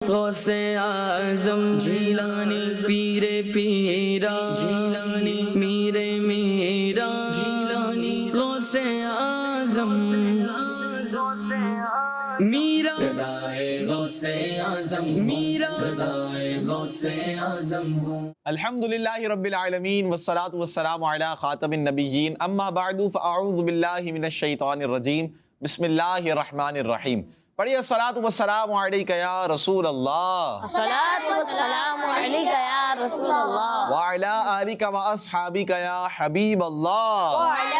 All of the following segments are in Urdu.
غوث اعظم جیلانی پیر پیرا جیلانی میر میرا جیلانی غوث اعظم میرا گدائے غوث اعظم میرا گدائے غوث اعظم ہوں. الحمدللہ رب العالمین والصلاة والسلام علی خاتم النبیین اما بعد فاعوذ باللہ من الشیطان الرجیم بسم اللہ الرحمن الرحیم. پڑھیے الصلاۃ والسلام علیک یا رسول اللہ، الصلاۃ والسلام علیک یا رسول اللہ، وعلی آلک واصحابک یا حبیب اللہ، وعلی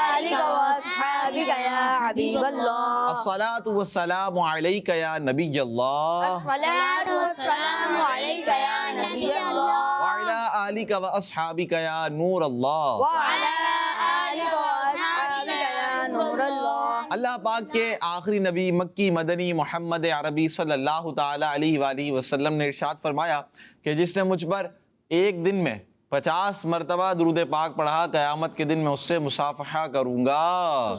آلک واصحابک یا حبیب اللہ، الصلاۃ والسلام علیک یا نبی اللہ، الصلاۃ والسلام علیک یا نبی اللہ، وعلی آلک واصحابک یا نور اللہ. وعلی آلک واصحابک یا نور اللہ. اللہ پاک کے آخری نبی مکی مدنی محمد عربی صلی اللہ تعالی علیہ وآلہ وسلم نے ارشاد فرمایا کہ جس نے مجھ پر ایک دن میں 50 مرتبہ درود پاک پڑھا قیامت کے دن میں اس سے مصافحہ کروں گا.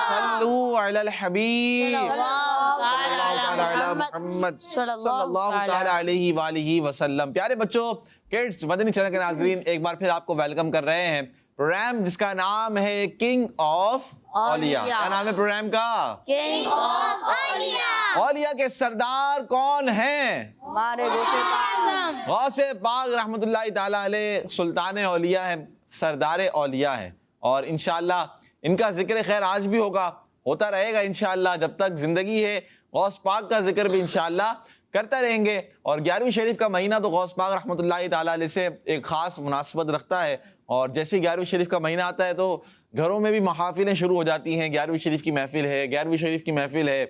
صلو علی الحبیب صلی اللہ علی محمد صلی اللہ تعالی علیہ وآلہ وسلم. پیارے بچوں، کڈز مدنی چینل کے ناظرین، ایک بار پھر آپ کو ویلکم کر رہے ہیں پروگرام جس کا نام ہے کنگ آف اولیاء. کیا نام ہے پروگرام کا؟ کنگ آف اولیاء. اولیاء کے سردار کون ہیں؟ ہمارے غوث اعظم غوث پاک رحمۃ اللہ تعالی علیہ سلطان اولیاء ہے، سردار اولیاء ہے، اور انشاءاللہ ان کا ذکر خیر آج بھی ہوتا رہے گا انشاءاللہ. جب تک زندگی ہے غوث پاک کا ذکر بھی انشاءاللہ کرتا رہیں گے. اور 11ویں شریف کا مہینہ تو غوث پاک رحمۃ اللہ تعالی علیہ سے ایک خاص مناسبت رکھتا ہے، اور جیسے 11ویں شریف کا مہینہ آتا ہے تو گھروں میں بھی محافلیں شروع ہو جاتی ہیں. 11ویں شریف کی محفل ہے، 11ویں شریف کی محفل ہے،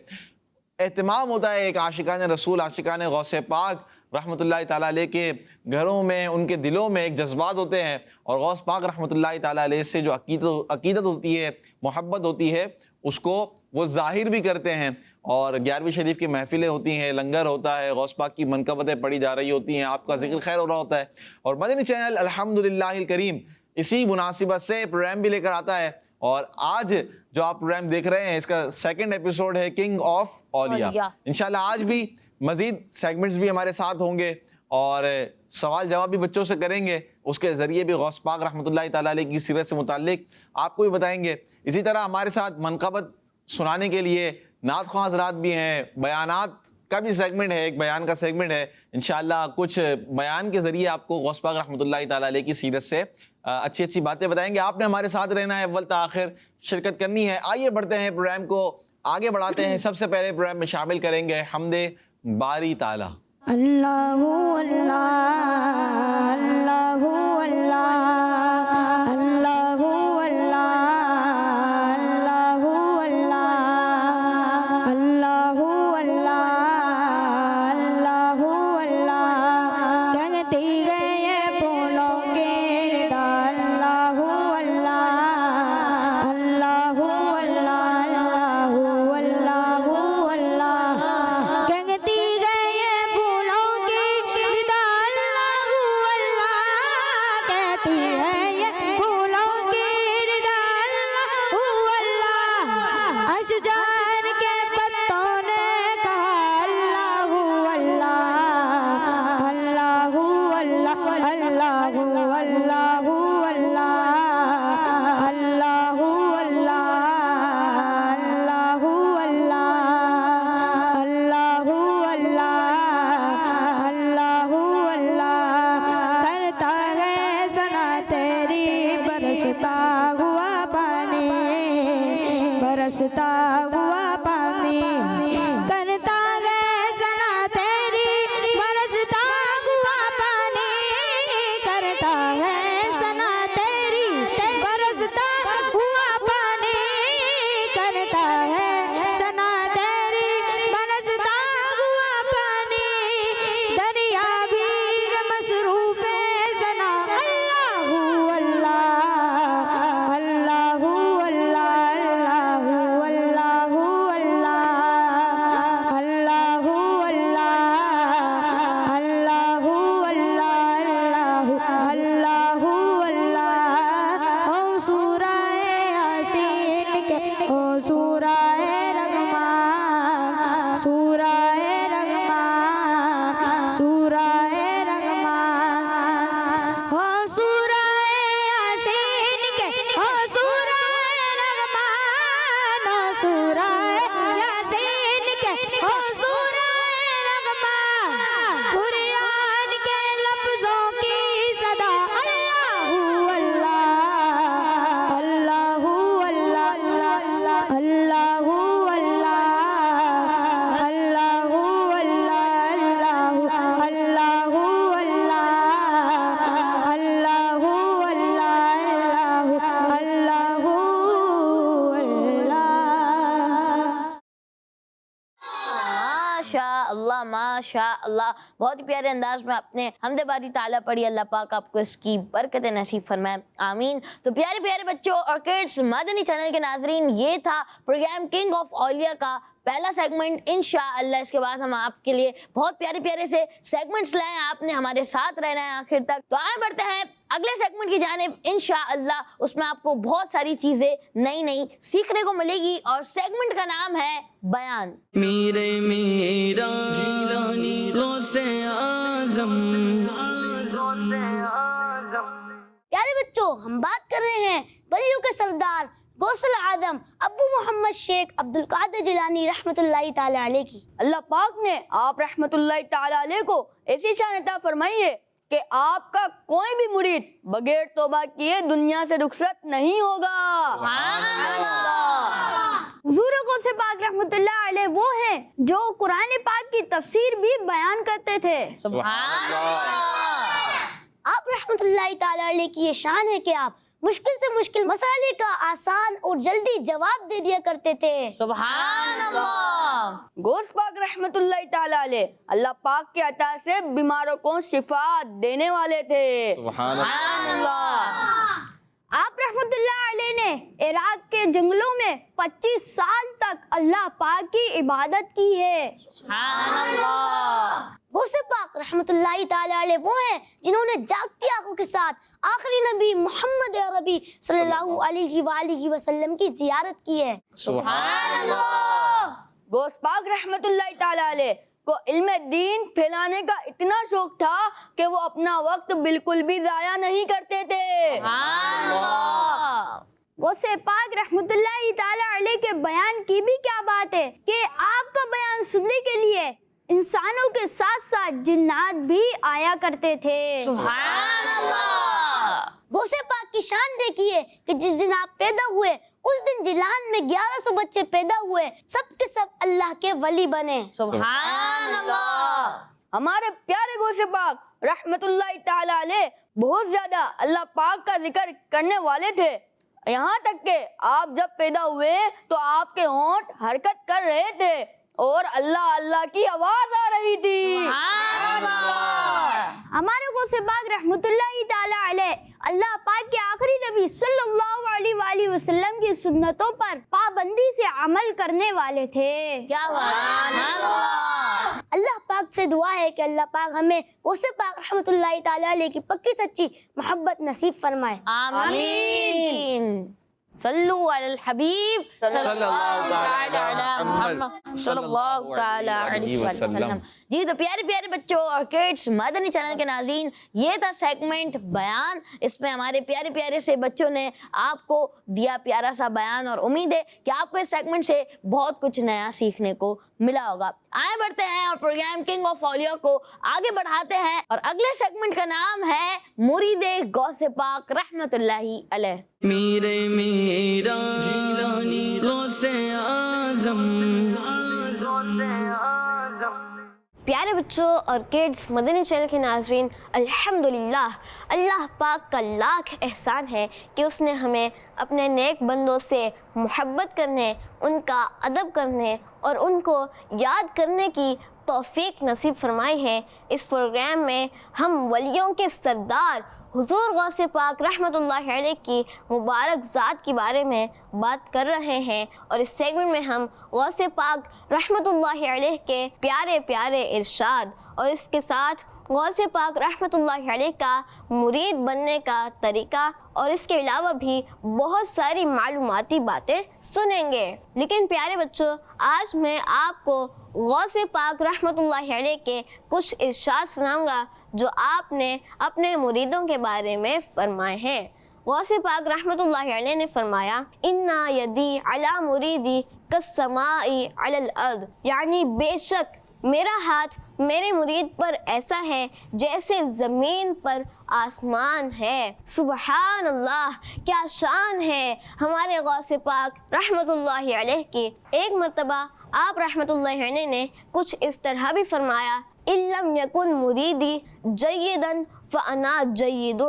اہتمام ہوتا ہے. ایک عاشقان رسول، عاشقان غوث پاک رحمۃ اللہ تعالیٰ علیہ کے گھروں میں، ان کے دلوں میں ایک جذبات ہوتے ہیں، اور غوث پاک رحمۃ اللہ تعالیٰ علیہ سے جو عقیدت ہوتی ہے، محبت ہوتی ہے، اس کو وہ ظاہر بھی کرتے ہیں. اور 11ویں شریف کی محفلیں ہوتی ہیں، لنگر ہوتا ہے، غوث پاک کی منقبتیں پڑھی جا رہی ہوتی ہیں، آپ کا ذکر خیر ہو رہا ہوتا ہے. اور مدنی چینل الحمدللہ الکریم اسی مناسبت سے پروگرام بھی لے کر آتا ہے، اور آج جو آپ پروگرام دیکھ رہے ہیں اس کا سیکنڈ ایپیسوڈ ہے کنگ آف اولیاء. انشاءاللہ آج بھی مزید سیگمنٹس بھی ہمارے ساتھ ہوں گے، اور سوال جواب بھی بچوں سے کریں گے، اس کے ذریعے بھی غوث پاک رحمۃ اللہ تعالیٰ علیہ کی سیرت سے متعلق آپ کو بھی بتائیں گے. اسی طرح ہمارے ساتھ منقبت سنانے کے لیے نعت خواں حضرات بھی ہیں، بیانات کا بھی سیگمنٹ ہے، ایک بیان کا سیگمنٹ ہے. انشاءاللہ کچھ بیان کے ذریعے آپ کو غوث پاک رحمۃ اللہ تعالیٰ علیہ کی سیرت سے اچھی اچھی باتیں بتائیں گے. آپ نے ہمارے ساتھ رہنا ہے، اول تا آخر شرکت کرنی ہے. آئیے بڑھتے ہیں، پروگرام کو آگے بڑھاتے ہیں. سب سے پہلے پروگرام میں شامل کریں گے حمد باری تعالیٰ. اللہ اللہ اللہ اللہ اللہ اللہ اللہ اللہ اللہ کہتی گئے پھولوں کے اللہ اللہ اللہ اللہ اللہ اللہ کہتی گئے پھولوں کی اللہ سورہ رحمان ہو سورہ یاسین کے ہو سورہ رحمان ہو سورہ یاسین کے ہو سورہ رحمان قرآن کے لفظوں کی صدا اللہ اللہ اللہ اللہ ماشاء اللہ بہت ہی پیارے انداز میں آپ نے حمد باری تعالیٰ پڑھی. اللہ پاک آپ کو اس کی برکت نصیب فرمائے, آمین. تو پیارے پیارے بچوں اور کڈس, مدنی چینل کے ناظرین, یہ تھا پروگرام کنگ آف اولیاء کا پہلا سیگمنٹ. انشاءاللہ اس کے بعد ہم آپ کے لیے بہت پیارے پیارے سے سیگمنٹس لائیں. آپ نے ہمارے ساتھ رہنا ہے آخر تک. تو آئے بڑھتے ہیں اگلے سیگمنٹ کی جانب. انشاءاللہ اس میں آپ کو بہت ساری چیزیں نئی نئی سیکھنے کو ملے گی, اور سیگمنٹ کا نام ہے بیان. میرے میرا جیلانی غوث اعظم. پیارے بچوں, ہم بات کر رہے ہیں ولیوں کے سردار غوث العظم ابو محمد شیخ عبد القادر جیلانی رحمۃ اللہ تعالی علیہ کی. اللہ پاک نے آپ رحمۃ اللہ تعالی علیہ کو ایسی شان عطا فرمائی ہے کہ آپ کا کوئی بھی مرید بغیر توبہ کیے دنیا سے رخصت نہیں ہوگا. حضور غوث پاک رحمۃ اللہ علیہ وہ ہیں جو قرآن پاک کی تفسیر بھی بیان کرتے تھے. سبحان اللہ. آپ رحمۃ اللہ تعالی علیہ کی یہ شان ہے کہ آپ مشکل سے مشکل مسئلے کا آسان اور جلدی جواب دے دیا کرتے تھے. سبحان اللہ. غوث پاک رحمۃ اللہ تعالی علیہ اللہ پاک کے عطا سے بیماروں کو شفا دینے والے تھے. سبحان اللہ. آپ رحمۃ اللہ علیہ نے عراق کے جنگلوں میں 25 سال تک اللہ پاک کی عبادت کی ہے. سبحان اللہ. غوث پاک رحمۃ اللہ تعالی علیہ وہ ہیں جنہوں نے جاگتی آنکھوں کے ساتھ آخری نبی محمد عربی صلی اللہ علیہ وآلہ وسلم کی زیارت کی ہے. سبحان اللہ. غوث پاک رحمۃ اللہ تعالی علیہ کو علم دین پھیلانے کا اتنا شوق تھا کہ وہ اپنا وقت بالکل بھی ضائع نہیں کرتے تھے. سبحان اللہ. غوث پاک رحمۃ اللہ تعالی علیہ کے بیان کی بھی کیا بات ہے کہ آپ کا بیان سننے کے لیے انسانوں کے ساتھ ساتھ جنات بھی آیا کرتے تھے. سبحان اللہ. غوث پاک کی شان دیکھیے کہ جس دن آپ پیدا ہوئے اس دن جیلان میں 1100 بچے پیدا ہوئے, سب کے سب اللہ کے ولی بنے. سبحان اللہ. ہمارے پیارے غوث پاک رحمۃ اللہ تعالی علیہ بہت زیادہ اللہ پاک کا ذکر کرنے والے تھے. یہاں تک کہ آپ جب پیدا ہوئے تو آپ کے ہونٹ حرکت کر رہے تھے اور اللہ اللہ کی آواز آ رہی تھی. سبحان اللہ. ہمارے غوث پاک رحمۃ اللہ تعالی علیہ اللہ پاک کے آخری نبی صلی اللہ علیہ وآلہ وسلم کی سنتوں پر پابندی سے عمل کرنے والے تھے. کیا بات. سبحان اللہ. اللہ پاک سے دعا ہے کہ اللہ پاک ہمیں غوث پاک رحمۃ اللہ تعالی علیہ کی پکی سچی محبت نصیب فرمائے. آمین. صلو علی الحبیب صلی اللہ تعالی علی محمد صلی اللہ تعالی علیہ وسلم. جی تو پیارے پیارے بچوں اور کڈس, مدنی چینل کے ناظرین, یہ تھا سیگمنٹ بیان. اس میں ہمارے پیارے پیارے سے بچوں نے آپ کو دیا پیارا سا بیان, اور امید ہے کہ آپ کو اس سیگمنٹ سے بہت کچھ نیا سیکھنے کو ملا ہوگا. آئے بڑھتے ہیں اور پروگرام کنگ آف اولیاء کو آگے بڑھاتے ہیں, اور اگلے سیگمنٹ کا نام ہے مرید غوث پاک رحمۃ اللہ علیہ. میرے میرا جیلانی غوث اعظم. پیارے بچوں اور کڈس, مدنی چینل کے ناظرین, الحمدللہ اللہ پاک کا لاکھ احسان ہے کہ اس نے ہمیں اپنے نیک بندوں سے محبت کرنے, ان کا ادب کرنے اور ان کو یاد کرنے کی توفیق نصیب فرمائی ہے. اس پروگرام میں ہم ولیوں کے سردار حضور غوث پاک رحمۃ اللہ علیہ کی مبارک ذات کے بارے میں بات کر رہے ہیں, اور اس سیگمنٹ میں ہم غوث پاک رحمۃ اللہ علیہ کے پیارے پیارے ارشاد اور اس کے ساتھ غوث پاک رحمۃ اللہ علیہ کا مرید بننے کا طریقہ اور اس کے علاوہ بھی بہت ساری معلوماتی باتیں سنیں گے۔ لیکن پیارے بچوں، آج میں آپ کو غوث پاک رحمۃ اللہ علیہ کے کچھ ارشاد سناؤں گا جو آپ نے اپنے مریدوں کے بارے میں فرمائے ہیں۔ غوث پاک رحمۃ اللہ علیہ نے فرمایا، اِنَّا یدی علی مریدی کالسماء علی الارض، یعنی بے شک میرا ہاتھ میرے مرید پر ایسا ہے جیسے زمین پر آسمان ہے۔ سبحان اللہ، کیا شان ہے ہمارے غوث پاک رحمۃ اللہ علیہ کی۔ ایک مرتبہ آپ رحمۃ اللہ علیہ نے کچھ اس طرح بھی فرمایا، اِن لم یکن مریدی جیدا فانا جید،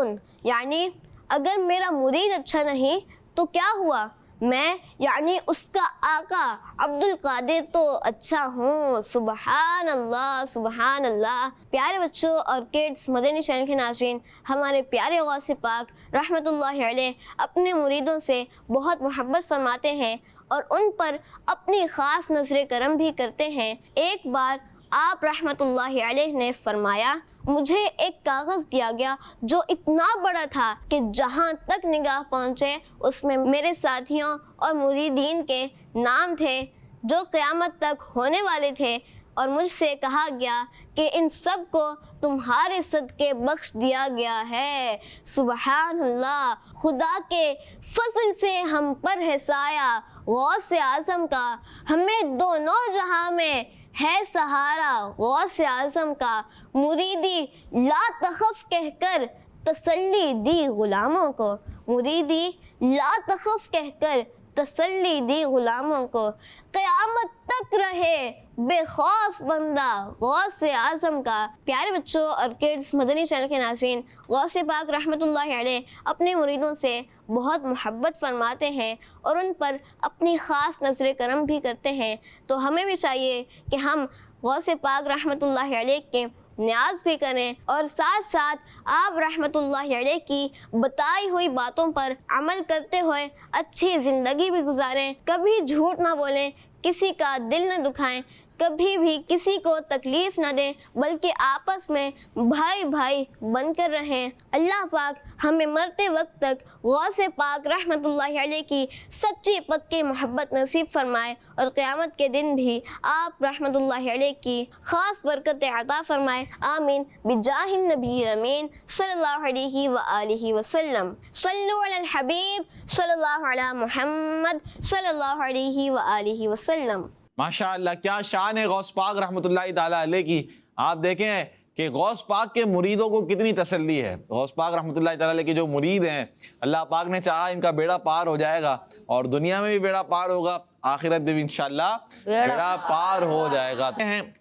یعنی اگر میرا مرید اچھا نہیں تو کیا ہوا، میں یعنی اس کا آقا عبد القادر تو اچھا ہوں۔ سبحان اللہ، سبحان اللہ۔ پیارے بچوں اور کڈس، مدنی چینل کے ناظرین، ہمارے پیارے غوث پاک رحمۃ اللہ علیہ اپنے مریدوں سے بہت محبت فرماتے ہیں اور ان پر اپنی خاص نظر کرم بھی کرتے ہیں۔ ایک بار آپ رحمۃ اللہ علیہ نے فرمایا، مجھے ایک کاغذ دیا گیا جو اتنا بڑا تھا کہ جہاں تک نگاہ پہنچے اس میں میرے ساتھیوں اور مریدین کے نام تھے جو قیامت تک ہونے والے تھے، اور مجھ سے کہا گیا کہ ان سب کو تمہارے صدقے بخش دیا گیا ہے۔ سبحان اللہ، خدا کے فضل سے ہم پر ہے سایہ غوث اعظم کا، ہمیں دونوں جہاں میں ہے سہارا غوث اعظم کا، مریدی لا تخف کہہ کر تسلی دی غلاموں کو، مریدی لا تخف کہہ کر تسلی دی غلاموں کو، قیامت تک رہے بے خوف بندہ غوث اعظم کا۔ پیارے بچوں اور کڈس، مدنی چینل کے ناظرین، غوث پاک رحمۃ اللہ علیہ اپنے مریدوں سے بہت محبت فرماتے ہیں اور ان پر اپنی خاص نظر کرم بھی کرتے ہیں، تو ہمیں بھی چاہیے کہ ہم غوث پاک رحمۃ اللہ علیہ کے نیاز بھی کریں اور ساتھ ساتھ آپ رحمۃ اللہ علیہ کی بتائی ہوئی باتوں پر عمل کرتے ہوئے اچھی زندگی بھی گزاریں، کبھی جھوٹ نہ بولیں، کسی کا دل نہ دکھائیں، کبھی بھی کسی کو تکلیف نہ دیں، بلکہ آپس میں بھائی بھائی بن کر رہیں۔ اللہ پاک ہمیں مرتے وقت تک غوث پاک رحمۃ اللہ علیہ کی سچی پکی محبت نصیب فرمائے اور قیامت کے دن بھی آپ رحمۃ اللہ علیہ کی خاص برکت عطا فرمائے، آمین بجاہ النبی الامین صلی اللہ علیہ وآلہ وسلم۔ صلو علی الحبیب صلی اللہ علی محمد صلی اللہ علیہ وآلہ وسلم۔ ماشاء اللہ، کیا شان ہے غوث پاک رحمۃ اللہ تعالیٰ علیہ کی۔ آپ دیکھیں کہ غوث پاک کے مریدوں کو کتنی تسلی ہے۔ غوث پاک رحمۃ اللہ تعالیٰ علیہ کے جو مرید ہیں، اللہ پاک نے چاہا ان کا بیڑا پار ہو جائے گا، اور دنیا میں بھی بیڑا پار ہوگا، آخرت میں بھی انشاءاللہ بیڑا پار ہو جائے گا۔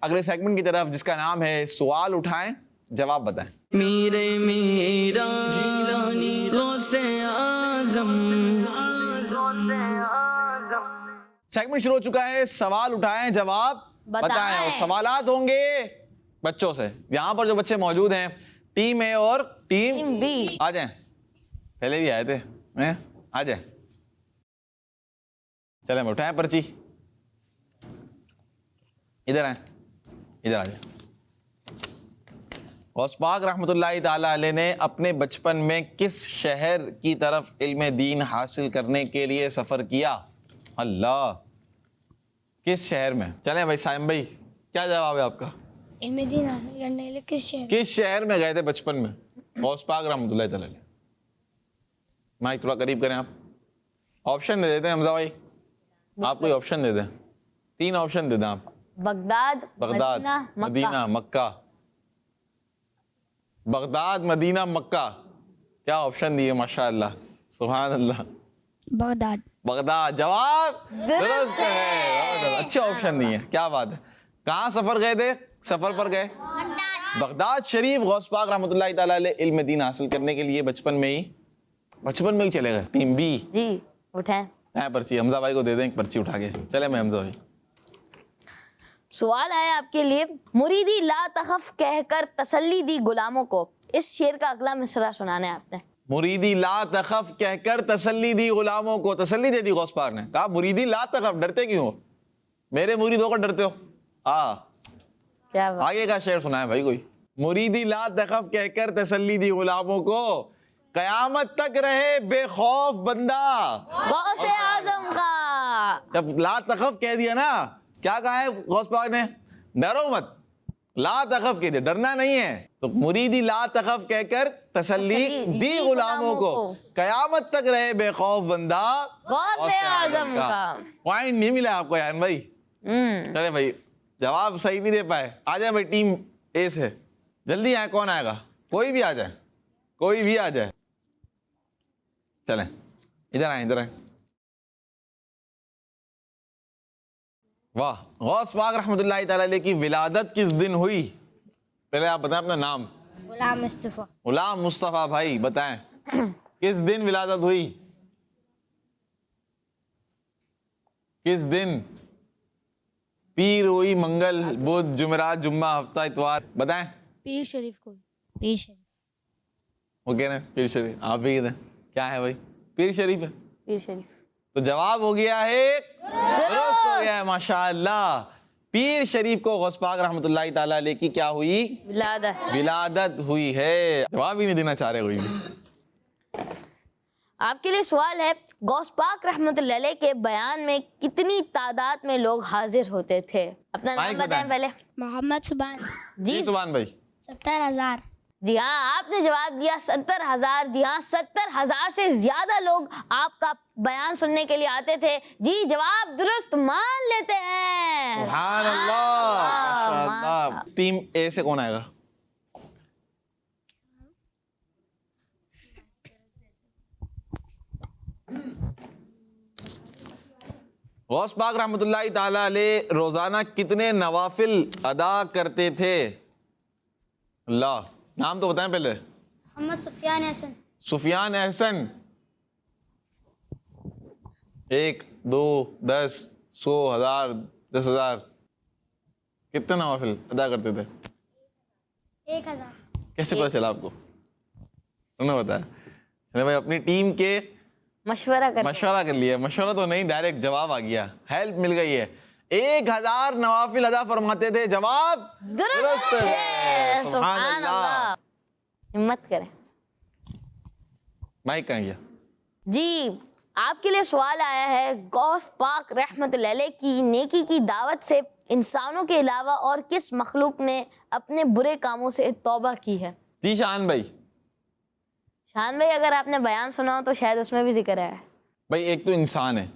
اگلے سیگمنٹ کی طرف، جس کا نام ہے سوال اٹھائیں جواب بتائیں۔ میرے میرا جیلانی غوث اعظم، سیگمنٹ شروع ہو چکا ہے، سوال اٹھائیں جواب بتائیں، اور سوالات ہوں گے بچوں سے۔ یہاں پر جو بچے موجود ہیں، ٹیم اے اور ٹیم بی، آ جائیں، پہلے بھی آئے تھے، آ جائیں، چلیں اٹھائیں پرچی، ادھر آئیں، ادھر آ جائیں۔ غوث پاک رحمۃ اللہ تعالیٰ علیہ نے اپنے بچپن میں کس شہر کی طرف علم دین حاصل کرنے کے لیے سفر کیا؟ اللہ، کس شہر میں؟ چلیں بھائی سائم بھائی، کیا جواب ہے آپ کا؟ علم دین حاصل کرنے کے لیے کس شہر میں گئے تھے بچپن میں غوث پاک رحمۃ اللہ تعالیٰ علیہ؟ مائک تھوڑا قریب کریں آپ، آپشن دے دیتے ہیں حمزہ بھائی، آپ کوئی آپشن دے دیں، 3 آپشن دے دیں آپ۔ بغداد، مدینہ، مکہ۔ بغداد، مدینہ، مکہ، کیا آپشن دیے، ماشاء اللہ، سبحان اللہ۔ بغداد۔ بغداد جواب درست ہے، اچھے آپشن دیے، کیا بات ہے۔ کہاں سفر گئے تھے؟ سفر پر گئے بغداد شریف۔ غوث پاک رحمۃ اللہ تعالیٰ علیہ علم دین حاصل کرنے کے لیے بچپن میں ہی چلے گئے۔ ٹیم بی جی اٹھائیں پرچی، حمزہ بھائی کو دے دیں ایک پرچی اٹھا کے، چلے میں حمزہ بھائی۔ سوال ہے آپ کے لیے، مریدی لا تخف کہہ کر تسلی دی غلاموں کو، اس شعر کا اگلا مصرع سنانا ہے آپ نے۔ مریدی لا تخف کہہ کر تسلی دی غلاموں کو، تسلی دے دی غوث پاک نے، کہا مریدی لا تخف، ڈرتے کیوں ہو، میرے مرید ہو کر ڈرتے ہو؟ کیا آگے کا شعر سنا ہے بھائی کوئی۔ مریدی لا تخف کہہ کر تسلی دی غلاموں کو, قیامت تک رہے بے خوف بندہ. غوث اعظم کا جب لا تخف کہہ دیا نا, کیا کہا ہے غوث پاک نے؟ ڈرو مت, لا تخف کہہ دیا, ڈرنا نہیں ہے. تو مریدی لا تخف کہہ کر تسلی دی غلاموں کو, قیامت تک رہے بے خوف بندہ غوث اعظم کا. پوائنٹ نہیں ملا آپ کو یار بھائی. چلے بھائی, جواب صحیح نہیں دے پائے. آ جائے بھائی ٹیم اے سے, جلدی آئے. کون آئے گا؟ کوئی بھی آ جائے, کوئی بھی آ جائے. چلیں ادھر آئیں, ادھر آئیں. واہ, غوث پاک رحمۃ اللہ تعالی علیہ کی ولادت کس دن ہوئی؟ پہلے آپ بتائیں اپنا نام. غلام مصطفیٰ. غلام مصطفیٰ بھائی بتائیں کس دن ولادت ہوئی؟ کس دن؟ پیر ہوئی, منگل, بدھ, جمعرات, جمعہ, ہفتہ, اتوار؟ بتائیں. پیر شریف کو. پیر شریف. وہ کہہ رہے ہیں پیر شریف, آپ بھی کہہ رہے ہیں کیا ہے بھائی؟ پیر شریف ہے. پیر شریف. تو جواب ہو گیا ہے, درست ہو گیا ہے ماشاءاللہ. پیر شریف کو غوث پاک رحمۃ اللہ تعالی علیہ کی کیا ہوئی؟ ولادت ہوئی ہے. جواب ہی نہیں دینا چاہ رہے کوئی بھی. آپ کے لیے سوال ہے, غوث پاک رحمۃ اللہ علیہ کے بیان میں کتنی تعداد میں لوگ حاضر ہوتے تھے؟ اپنا نام بتائیں پہلے. محمد سبحان. جی سبحان بھائی. 70,000. جی ہاں, آپ نے جواب دیا 70,000. جی ہاں, 70,000 سے زیادہ لوگ آپ کا بیان سننے کے لیے آتے تھے. جی جواب درست مان لیتے ہیں. سبحان اللہ, ماشاءاللہ. ٹیم اے سے کون آئے گا؟ غوث پاک رحمۃ اللہ تعالی علیہ روزانہ کتنے نوافل ادا کرتے تھے؟ اللہ, نام تو بتائیں پہلے. محمد سفیان احسن. سفیان احسن. 1 2 10 100 1000 10,000 کتنے نوافل ادا کرتے تھے؟ 1,000. کیسے پتا چلا آپ کو؟ انہوں نے بتایا. چلے بھائی, اپنی ٹیم کے مشورہ کر لیا. مشورہ تو نہیں, ڈائریکٹ جواب آ گیا, ہیلپ مل گئی ہے. 1,000 نوافل ادا فرماتے تھے. جواب درست ہے. سبحان اللہ. ہمت کریں. مائک کہاں گیا؟ جی آپ کے لیے سوال آیا ہے, غوث پاک رحمۃ اللہ علیہ کی نیکی کی دعوت سے انسانوں کے علاوہ اور کس مخلوق نے اپنے برے کاموں سے توبہ کی ہے؟ جی شان بھائی. شان بھائی, اگر آپ نے بیان سنا ہو تو شاید اس میں بھی ذکر ہے. بھائی ایک تو انسان ہے,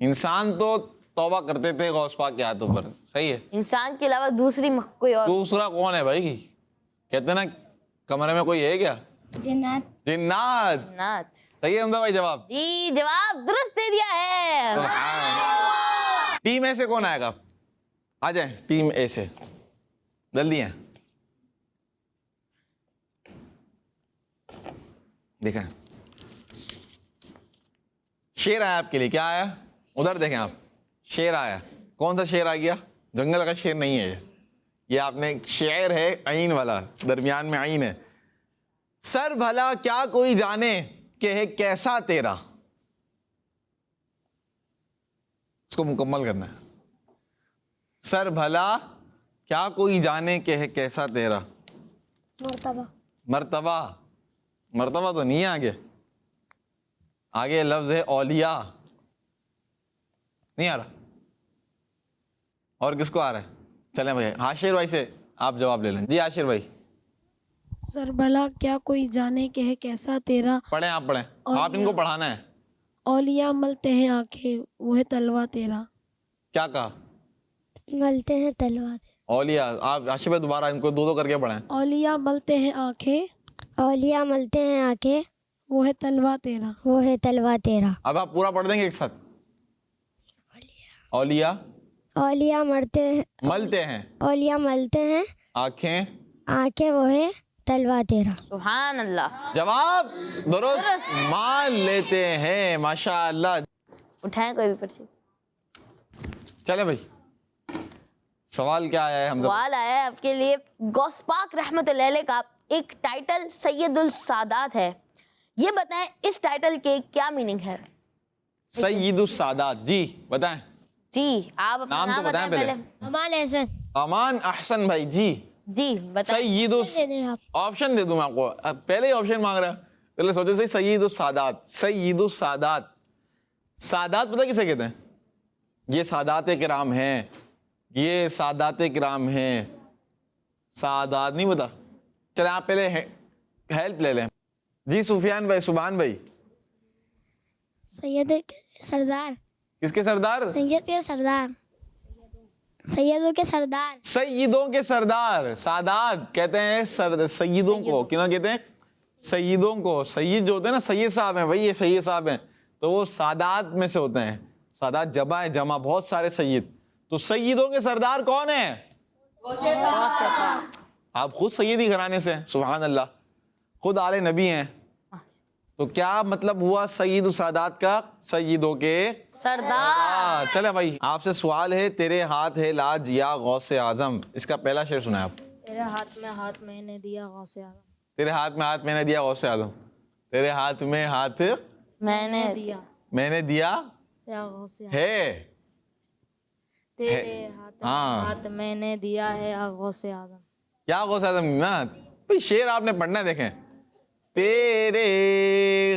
انسان تو توبہ کرتے تھے غوث پاک کے ہاتھوں پر, صحیح ہے. انسان کے علاوہ دوسری کوئی اور؟ دوسرا کون ہے بھائی؟ کہتے نا کمرے میں کوئی ہے کیا؟ جنات. جنات. صحیح ہے حمزہ بھائی جواب. جی جواب درست دے دیا ہے. ٹیم اے سے کون آئے گا؟ آ جائیں ٹیم اے سے, جلدی ہیں. دیکھیں شیر آیا آپ کے لیے. کیا آیا؟ ادھر دیکھیں آپ, شیر آیا. کون سا شیر آ گیا؟ جنگل کا شیر نہیں ہے یہ آپ نے, شعر ہے عین والا, درمیان میں عین ہے. سر بھلا کیا کوئی جانے کہ ہے کیسا تیرا. اس کو مکمل کرنا ہے. سر بھلا کیا کوئی جانے کہ ہے کیسا تیرا. مرتبہ تو نہیں ہے آگے. آگے لفظ ہے اولیاء. نہیں آ رہا؟ اور کس کو آ رہا ہے؟ چلیں بھائی عاشر بھائی سے آپ جواب لے لیں. جی عاشر بھائی. سر بھلا کیا کوئی جانے کہ ہے کیسا تیرا. پڑھیں آپ, پڑھیں آپ, ان کو پڑھانا ہے. اولیاء ملتے ہیں آنکھیں وہ ہے تلوا تیرا. کیا کہا؟ ملتے ہیں تلوا تیرا. اولیاء. آپ عاشر بھائی دوبارہ ان کو دو کر کے پڑھیں. اولیاء ملتے ہیں آنکھیں. اولیاء ملتے ہیں آنکھیں وہ ہے تلوا تیرا. وہ ہے تلوا تیرا. اب آپ پورا پڑھ دیں گے ایک ساتھ. اولیاء ملتے ہیں. اولیاء ملتے ہیں آنکھیں وہ ہے تلوا تیرا. سبحان اللہ. جواب درست مان لیتے ہیں. ماشاءاللہ. اٹھائیں کوئی بھی پرچی. چلے بھائی سوال کیا آیا ہے حمزہ؟ سوال آیا ہے آپ کے لیے. غوث پاک رحمۃ اللہ علیہ کا ایک ٹائٹل سید السادات ہے. یہ بتائیں اس ٹائٹل کے کیا میننگ ہے؟ سید السادات. جی بتائیں. جی آپ اپنا نام تو نام بتائیں بتائیں پہلے. پہلے. امان احسن. امان احسن بھائی. جی جی بتائیں. سید دے دیں آپ. آپشن دے دوں میں آپ کو, اب پہلے ہی آپشن مانگ رہا ہے, پہلے سوچے صحیح. سید السادات, سید السادات. سادات پتہ کسے کہتے ہیں؟ یہ سادات کرام ہیں, یہ سادات کرام ہیں. سادات نہیں پتا, چلے آپ پہلے ہیلپ لے لیں. جی سفیان بھائی, سبحان بھائی. سید کے سردار. کس کے سردار؟ سید کے سردار. سیدوں کے سردار. سیدوں کے سردار. سادات کہتے ہیں سیدوں کو. کیوں کہتے ہیں؟ سیدوں کو. سید جو ہوتے ہیں نا, سید صاحب ہیں بھائی, یہ سید صاحب ہیں, تو وہ سادات میں سے ہوتے ہیں. سادات جمع ہے, جمع بہت سارے سید. تو سیدوں کے سردار کون ہیں؟ آپ خود سیدی گھرانے سے ہیں, سبحان اللہ, خود آل نبی ہیں. تو کیا مطلب ہوا سید السادات کا؟ سیدوں کے سردار. چلے بھائی, آپ سے سوال ہے. تیرے ہاتھ ہے لاج یا غوث اعظم, اس کا پہلا شعر سنائیں آپ. تیرے ہاتھ میں ہاتھ میں نے دیا غوث اعظم. تیرے ہاتھ میں ہاتھ میں نے دیا غوث اعظم. تیرے ہاتھ میں ہاتھ میں نے میں نے دیا یا غوث اعظم. ہے. تیرے ہاتھ میں ہاتھ میں نے دیا ہے یا غوث اعظم. کیا غوث اعظم نا بھائی, شعر آپ نے پڑھنا ہے. دیکھیں, تیرے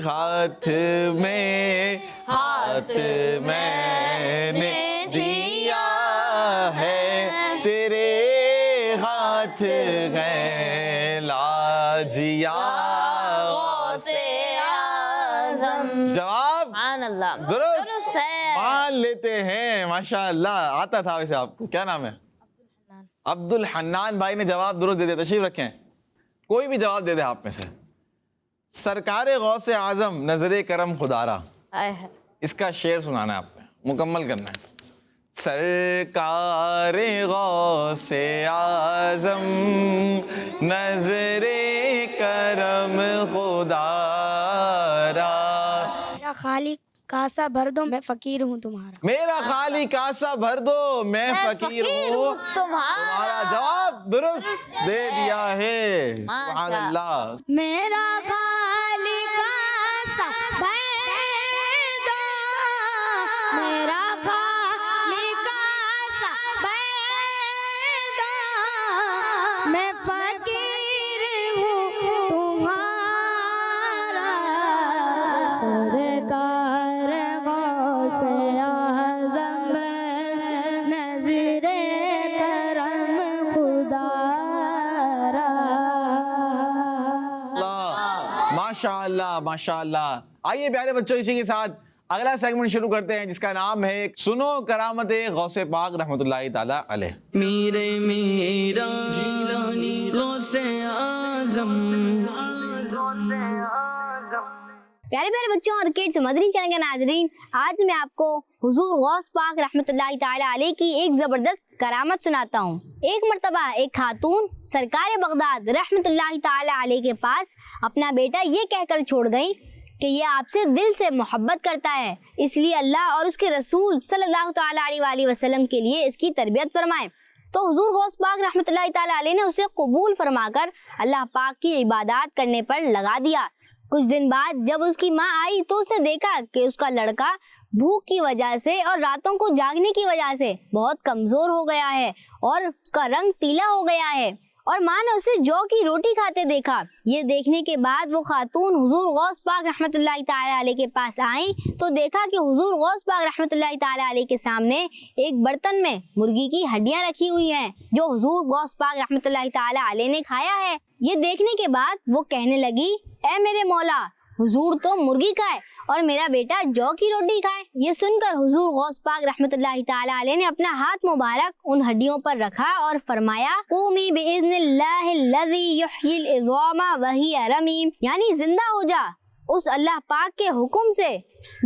ہاتھ میں ہاتھ میں نے دیا ہے, تیرے ہاتھ ہے لاج یا غوث اعظم. جواب سبحان اللہ, درست ہے. مان لیتے ہیں, ماشاء اللہ. آتا تھا ویسے آپ کو, کیا نام ہے؟ عبد الحنان بھائی نے جواب درست دے دیا. تشریف رکھیں, کوئی بھی جواب دے دے آپ میں سے. سرکار غوث اعظم نظر کرم خدارا, اس کا شعر سنانا ہے آپ نے, مکمل کرنا ہے. سرکار غوث اعظم نظر کرم خدارا, میرا خالی کاسا بھر دو, میں فقیر ہوں تمہارا. میرا خالی کاسا بھر دو, میں فقیر ہوں تمہارا. جواب درست دے دیا ہے, سبحان اللہ. میرا خالی کاسا بھر دو, میرا خالی کاسا بھر دو, میں فقیر ہوں تمہارا. سرکار غوث اعظم نظر کرم خدارا. ماشاء اللہ, ماشاء اللہ. آئیے پیارے بچوں, اسی کے ساتھ اگلا سیگمنٹ شروع کرتے ہیں, جس کا نام ہے سنو کرامت غوث پاک رحمۃ اللہ تعالی علیہ. میرے میرا جیلانی غوث اعظم. پیارے پیارے بچوں اور کڈس مدنی چینل کے ناظرین, آج میں آپ کو حضور غوث پاک رحمۃ اللہ تعالی علیہ کی ایک زبردست کرامت سناتا ہوں. ایک مرتبہ ایک خاتون سرکار بغداد رحمۃ اللہ تعالی علیہ کے پاس اپنا بیٹا یہ کہہ کر چھوڑ گئی کہ یہ آپ سے دل سے محبت کرتا ہے, اس لیے اللہ اور اس کے رسول صلی اللہ تعالی علیہ وآلہ وسلم کے لیے اس کی تربیت فرمائیں. تو حضور غوث پاک رحمۃ اللہ تعالی علیہ نے اسے قبول فرما کر اللہ پاک کی عبادات کرنے پر لگا دیا. کچھ دن بعد جب اس کی ماں آئی تو اس نے دیکھا کہ اس کا لڑکا بھوک کی وجہ سے اور راتوں کو جاگنے کی وجہ سے بہت کمزور ہو گیا ہے اور اس کا رنگ پیلا ہو گیا ہے, اور ماں نے اسے جو کی روٹی کھاتے دیکھا. یہ دیکھنے کے بعد وہ خاتون حضور غوث پاک رحمۃ اللہ تعالی علیہ کے پاس آئیں تو دیکھا کہ حضور غوث پاک رحمۃ اللہ تعالی علیہ کے سامنے ایک برتن میں مرغی کی ہڈیاں رکھی ہوئی ہیں جو حضور غوث پاک رحمۃ اللہ تعالی علیہ نے کھایا ہے. یہ دیکھنے کے بعد وہ کہنے لگی, اے میرے مولا, حضور تو مرغی کھائے اور میرا بیٹا جو کی روٹی کھائے. یہ سن کر حضور غوث پاک رحمۃ اللہ تعالی علیہ نے اپنا ہاتھ مبارک ان ہڈیوں پر رکھا اور فرمایا, قومی باذن اللہ الذی یحیی العظام وہی رمیم, یعنی زندہ ہو جا اس اللہ پاک کے حکم سے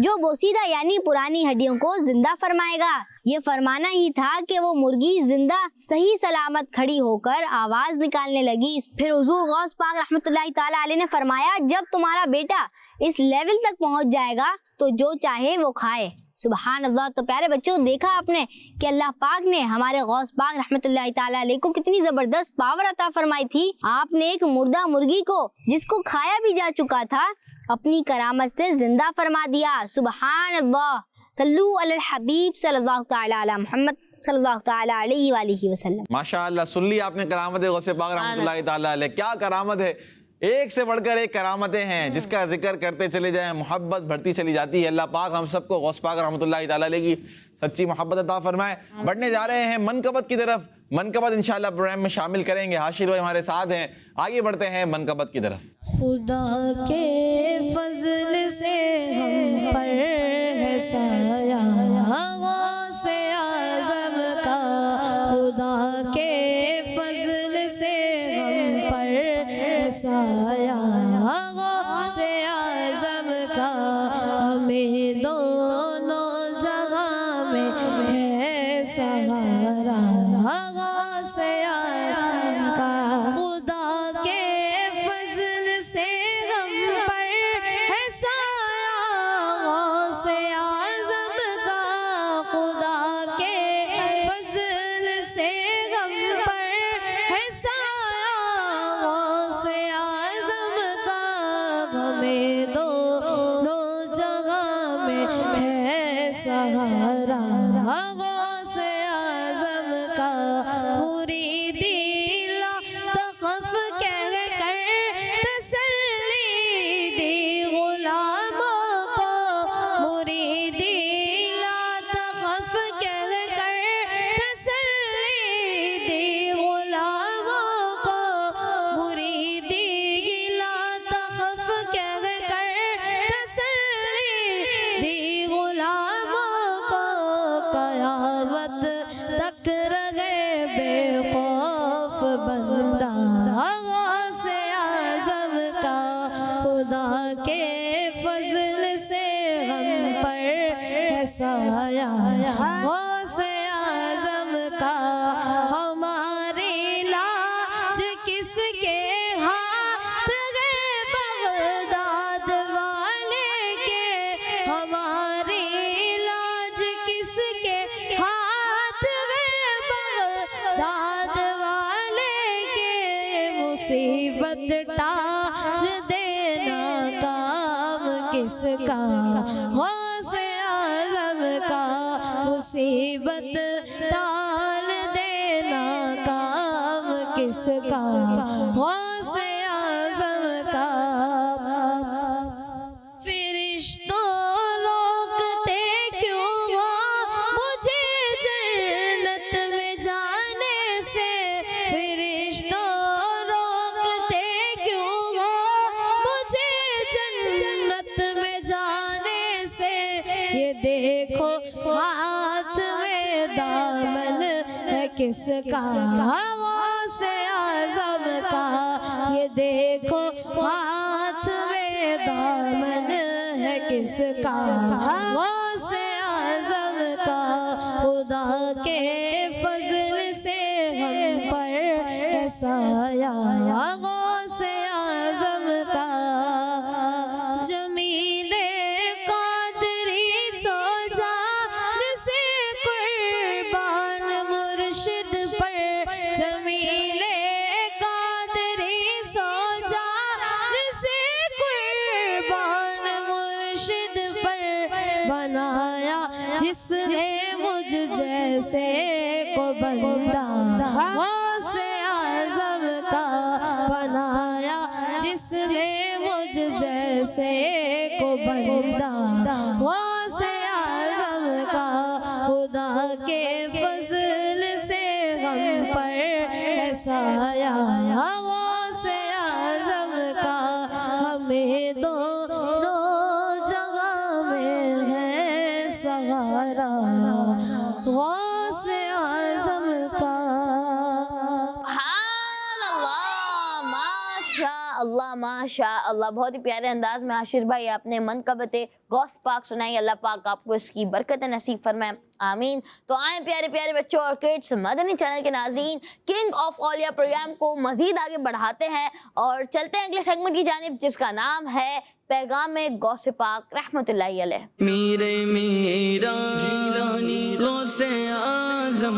جو بوسیدہ یعنی پرانی ہڈیوں کو زندہ فرمائے گا. یہ فرمانا ہی تھا کہ وہ مرغی زندہ صحیح سلامت کھڑی ہو کر آواز نکالنے لگی. پھر حضور غوث پاک رحمۃ اللہ تعالی علیہ نے فرمایا, جب تمہارا بیٹا اس لیول تک پہنچ جائے گا تو جو چاہے وہ کھائے. سبحان اللہ. تو پیارے بچوں, دیکھا آپ نے کہ اللہ پاک نے ہمارے غوث پاک رحمۃ اللہ تعالی علیہ کو کتنی زبردست پاور عطا فرمائی تھی. آپ نے ایک مردہ مرغی کو جس کو کھایا بھی جا چکا تھا اپنی کرامت سے زندہ فرما دیا. سبحان اللہ. صلو علی الحبیب صلی اللہ تعالی علی محمد. صلی اللہ تعالی علیہ وآلہ وسلم۔ ماشاءاللہ، سن لی آپ نے کرامت غوث پاک رحمۃ اللہ تعالیٰ علیہ، کیا کرامت ہے، ایک سے بڑھ کر ایک کرامتیں ہیں، جس کا ذکر کرتے چلے جائیں محبت بڑھتی چلی جاتی ہے۔ اللہ پاک ہم سب کو غوث پاک رحمۃ اللہ تعالیٰ علیہ کی سچی محبت عطا فرمائے۔ بڑھنے جا رہے ہیں منقبت کی طرف، منقبت انشاءاللہ پروگرام میں شامل کریں گے، حاشر بھائی ہمارے ساتھ ہیں، آگے بڑھتے ہیں منقبت کی طرف۔ خدا کے فضل سے ہم پر ہے سایہ غوث اعظم کا، خدا کے فضل سے ہم پر ہے سایہ غوث اعظم کا، ہمیں دونوں جگہ میں ہے سہارا غوث اعظم کا، خدا کے فضل سے ہم پر ہے سایہ غوث اعظم کا، خدا کے فضل سے ہم پر ہے سایہ غوث اعظم کا، ہمیں دونوں جگہ میں ہے سہارا غوث اعظم کا، مریدی لا تخف کہہ کر تسلی دی غلاموں کو، مریدی لا تخف کہہ کر تسلی دی غلاموں کو، مریدی لا تخف کہہ کر تسلی دی غلاموں کو، قیامت تک رہے بے خوف بندہ غوث اعظم کا، خدا کے فضل سے ہم پر ہے سایہ غوث اعظم کا، ہماری لاج کس کے ہاتھ ہے بغداد والے کے، ہماری لاج کس کے ہاتھ ہے بغداد والے کے، مصیبت ٹال دینا کام کس کا غوث اعظم کا، مصیبت ٹال دینا کام کس کا غوث اعظم کا، فرشتوں روکتے کیوں ہو مجھے جنت میں جانے سے، فرشتوں روکتے کیوں ہو مجھے جنت میں جانے سے، یہ دیکھو ہاتھ میں دامن ہے کس کا غوث اعظم کا، یہ دیکھو ہاتھ میں دامن ہے کس کا غوث اعظم کا، خدا کے فضل سے ہم پر ہے سایہ غوث اعظم کا، جمیل قادری سو جان سے قربان مرشد پر، جمیل قادری سو جان سے قربان مرشد پر، بنایا جس نے مجھ جیسے کو بندہ غوث اعظم کا، بنایا جس نے مجھ جیسے کو بندہ غوث اعظم کا، خدا کے فضل سے ہم پر ہے سایہ غوث اعظم کا، ہمیں دونوں جگہ میں ہے سہارا غوث اعظم کا۔ اللہ ماشاء اللہ، بہت ہی پیارے انداز میں عاشر بھائی آپ نے منقبت غوث پاک سنائی، اللہ پاک آپ کو اس کی برکت نصیب فرمائے، آمین۔ تو آئیں پیارے پیارے بچوں اور کڈس، مدنی چینل کے ناظرین، کنگ آف اولیاء پروگرام کو مزید آگے بڑھاتے ہیں اور چلتے ہیں اگلے سیگمنٹ کی جانب، جس کا نام ہے پیغام غوث پاک رحمت اللہ علیہ۔ میرے میرا غوث اعظم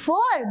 4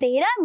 13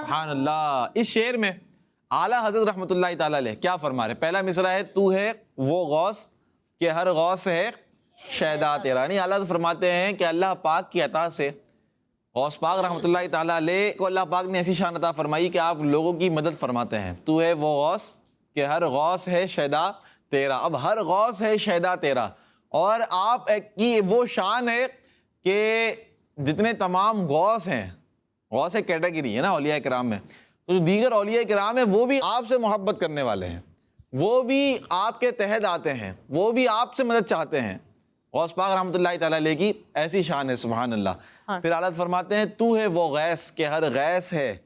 سبحان اللہ. اس شعر میں اعلیٰ حضرت رحمۃ اللہ تعالیٰ علیہ کیا فرما رہے؟ پہلا مصرع ہے تو ہے وہ غوث کہ ہر غوث ہے شیدا تیرا. یعنی اعلیٰ حضرت فرماتے ہیں کہ اللہ پاک کی عطا سے غوث پاک رحمۃ اللہ تعالیٰ علیہ کو اللہ پاک نے ایسی شان عطا فرمائی کہ آپ لوگوں کی مدد فرماتے ہیں. تو ہے وہ غوث کہ ہر غوث ہے شیدا تیرا. اب ہر غوث ہے شیدا تیرا، اور آپ کی وہ شان ہے کہ جتنے تمام غوث ہیں، غوث ایک کیٹیگری ہے نا اولیاء کرام میں، تو جو دیگر اولیاء کرام ہیں وہ بھی آپ سے محبت کرنے والے ہیں، وہ بھی آپ کے تحت آتے ہیں، وہ بھی آپ سے مدد چاہتے ہیں. غوث پاک رحمۃ اللہ تعالیٰ علیہ کی ایسی شان ہے. سبحان اللہ. پھر اعلیٰ فرماتے ہیں تو ہے وہ غیث کہ ہر غیث ہے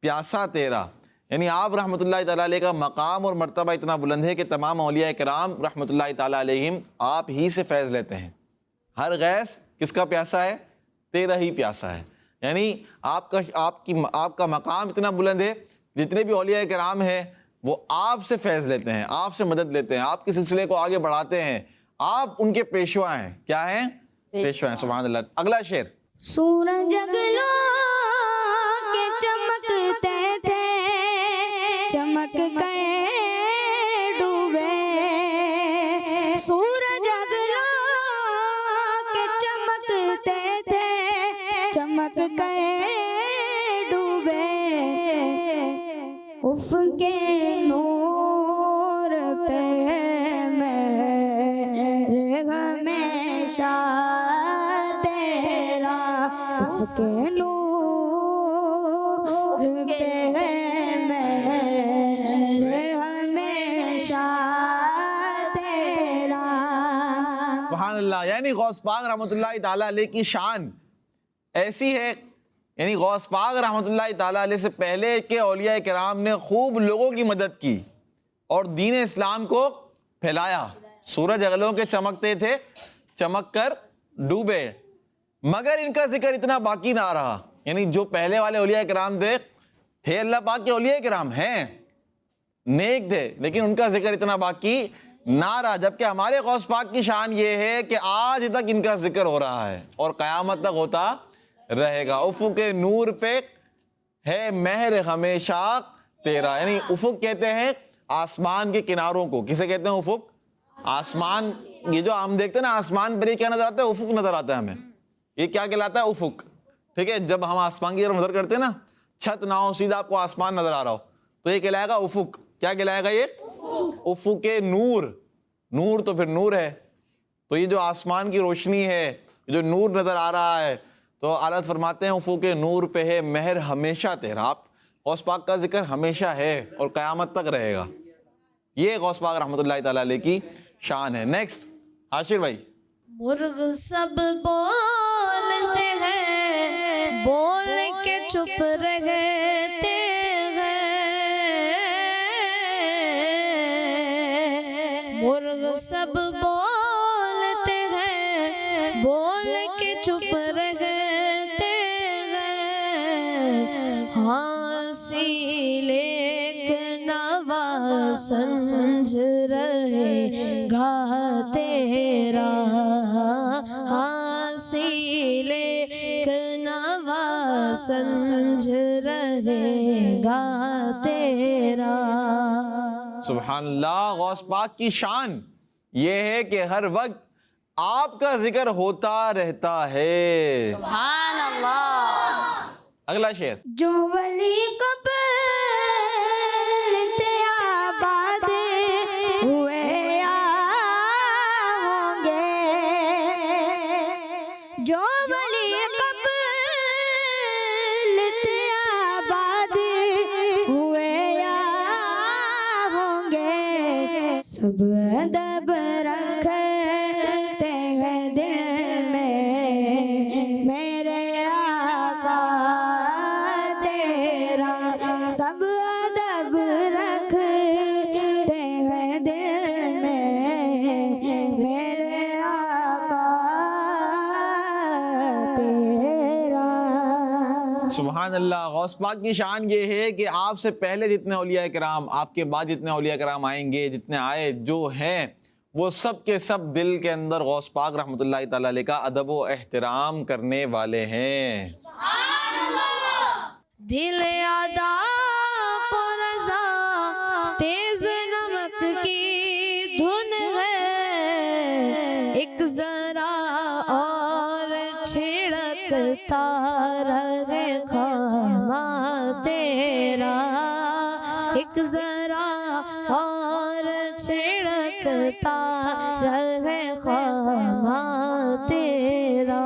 پیاسا تیرا. یعنی آپ رحمۃ اللہ تعالیٰ علیہ کا مقام اور مرتبہ اتنا بلند ہے کہ تمام اولیاء کرام رحمۃ اللہ تعالیٰ علیہم آپ ہی سے فیض لیتے ہیں. ہر غیث کس کا پیاسا ہے؟ تیرا ہی پیاسا ہے. یعنی آپ کا مقام اتنا بلند ہے، جتنے بھی اولیاء کرام ہیں وہ آپ سے فیض لیتے ہیں، آپ سے مدد لیتے ہیں، آپ کے سلسلے کو آگے بڑھاتے ہیں، آپ ان کے پیشوا ہیں. کیا ہیں؟ پیشوا ہیں. سبحان اللہ. اگلا شعر. سورج اگلا کے چمکتے تھے چمک گئے ڈوبے. سورج اگلا کے چمکتے تھے چمک گئے ڈوبے. اف کے نور پہ میرے ہمیشہ تیرا. اف کے نور پہ میرے ہمیشہ تیرا. سبحان اللہ. یعنی غوث پاک رحمۃ اللہ تعالیٰ علیہ کی شان ایسی ہے، یعنی غوث پاک رحمۃ اللہ تعالیٰ علیہ سے پہلے کے اولیاء کرام نے خوب لوگوں کی مدد کی اور دین اسلام کو پھیلایا. سورج اگلوں کے چمکتے تھے چمک کر ڈوبے، مگر ان کا ذکر اتنا باقی نہ رہا. یعنی جو پہلے والے اولیاء کرام تھے اللہ پاک کے اولیاء کرام ہیں، نیک تھے، لیکن ان کا ذکر اتنا باقی نہ رہا. جبکہ ہمارے غوث پاک کی شان یہ ہے کہ آج تک ان کا ذکر ہو رہا ہے اور قیامت تک ہوتا رہے گا. افق نور پہ ہے مہر ہمیشہ تیرا. یعنی افق کہتے ہیں آسمان کے کناروں کو. کسے کہتے ہیں افق؟ آسمان. یہ جو ہم دیکھتے ہیں نا آسمان پر یہ کیا نظر آتا ہے؟ افق نظر آتا ہے ہمیں. یہ کیا کہلاتا ہے؟ افق. ٹھیک ہے، جب ہم آسمان کی طرف نظر کرتے ہیں نا، چھت نہ ہو سیدھا آپ کو آسمان نظر آ رہا ہو، تو یہ کہلائے گا افق. کیا کہلائے گا یہ؟ افق نور. نور تو پھر نور ہے. تو یہ جو آسمان کی روشنی ہے، جو نور نظر آ رہا ہے، تو اعلیٰ فرماتے ہیں افق نور پہ ہے مہر ہمیشہ تیرا. آپ غوث پاک کا ذکر ہمیشہ ہے اور قیامت تک رہے گا. یہ غوث پاک رحمۃ اللہ تعالیٰ علیہ کی شان ہے. نیکسٹ عاشر بھائی. مرغ سب بولتے ہیں بول کے چپ رہتے ہیں. مرغ سب بولتے ہیں بول کے چپ رہتے ہیں. ہانسی لیک نوا سمجھ رہے گا تیرا. ہانسی لیک نوا سمجھ رہے گا تیرا. سبحان اللہ. غوث پاک کی شان یہ ہے کہ ہر وقت آپ کا ذکر ہوتا رہتا ہے. سبحان اللہ. اگلا شعر. جو ولی قبل آباد ہوئے یا ہوں گے. جو ولی قبل آباد ہوئے یا ہوں گے. سب ادب رکھتے ہیں دل میں میرے آقا تیرا. سب ادب رکھتے ہیں دل میں میرے آقا تیرا. سبحان اللہ. غوث پاک کی شان یہ ہے کہ آپ سے پہلے جتنے اولیاء کرام، آپ کے بعد جتنے اولیاء کرام آئیں گے، جتنے آئے جو ہیں، وہ سب کے سب دل کے اندر غوث پاک رحمۃ اللہ تعالی علیہ کا ادب و احترام کرنے والے ہیں. دل ادا کو رضا تیز نمک کی دھن ہے، ایک ذرا اور چھڑکتا رہے خامہ تیرا، ایک ذرا اور چھڑکتا رہے خامہ تیرا.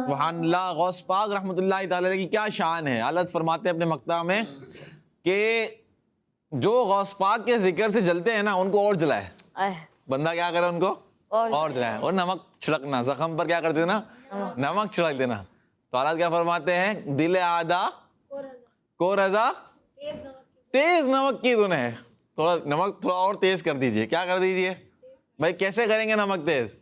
سبحان اللہ. غوث پاک رحمۃ اللہ تعالی علیہ کی کیا شان ہے. حضرت فرماتے ہیں اپنے مقطع میں کہ جو غوث پاک کے ذکر سے جلتے ہیں نا ان کو اور جلائے. بندہ کیا کرے ان کو اور جلائے. اور نمک چھڑکنا زخم پر کیا کرتے نا نمک چھڑک دینا. تو حضرت کیا فرماتے ہیں دل آدھا کو رضا تیز نمک کی دھن ہے. تھوڑا نمک تھوڑا اور تیز کر دیجئے. کیا کر دیجئے بھائی؟ کیسے کریں گے نمک تیز؟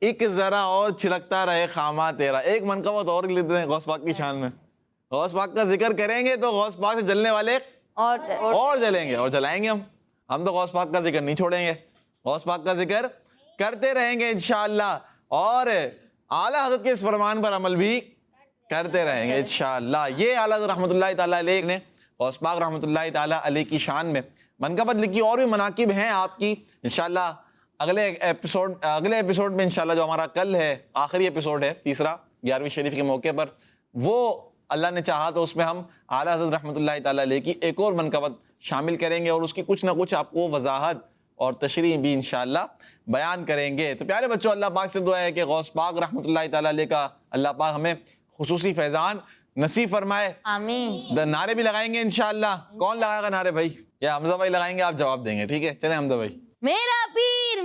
ایک ذرا اور چھڑکتا رہے خامہ تیرا. ایک منقبت اور لیتے ہیں غوث پاک کی شان میں. غوث پاک کا ذکر کریں گے تو غوث پاک سے جلنے والے اور جلیں گے اور جلائیں گے. ہم تو غوث پاک کا ذکر نہیں چھوڑیں گے. غوث پاک کا ذکر کرتے رہیں گے انشاءاللہ اور اعلیٰ حضرت کے اس فرمان پر عمل بھی کرتے رہیں گے انشاءاللہ. یہ اعلیٰ حضرت رحمۃ اللہ تعالیٰ علیہ نے غوث پاک رحمۃ اللہ تعالیٰ علیہ کی شان میں منقبت لکھی. اور بھی مناقب ہیں آپ کی انشاءاللہ. اگلے ایپیسوڈ میں انشاءاللہ جو ہمارا کل ہے آخری ایپیسوڈ ہے تیسرا 11ویں شریف کے موقع پر، وہ اللہ نے چاہا تو اس میں ہم اعلیٰ حضرت رحمۃ اللہ تعالیٰ علیہ کی ایک اور منقبت شامل کریں گے اور اس کی کچھ نہ کچھ آپ کو وضاحت اور تشریح بھی انشاءاللہ بیان کریں گے. تو پیارے بچوں اللہ پاک سے دعا ہے کہ غوث پاک رحمۃ اللہ تعالیٰ علیہ کا اللہ پاک ہمیں خصوصی فیضان نصیب فرمائے. آمین. نعرے بھی لگائیں گے انشاءاللہ. کون لگائے گا نعرے بھائی؟ یا حمزہ بھائی لگائیں گے؟ آپ جواب دیں گے. ٹھیک ہے چلیں حمزہ بھائی. میرا پیر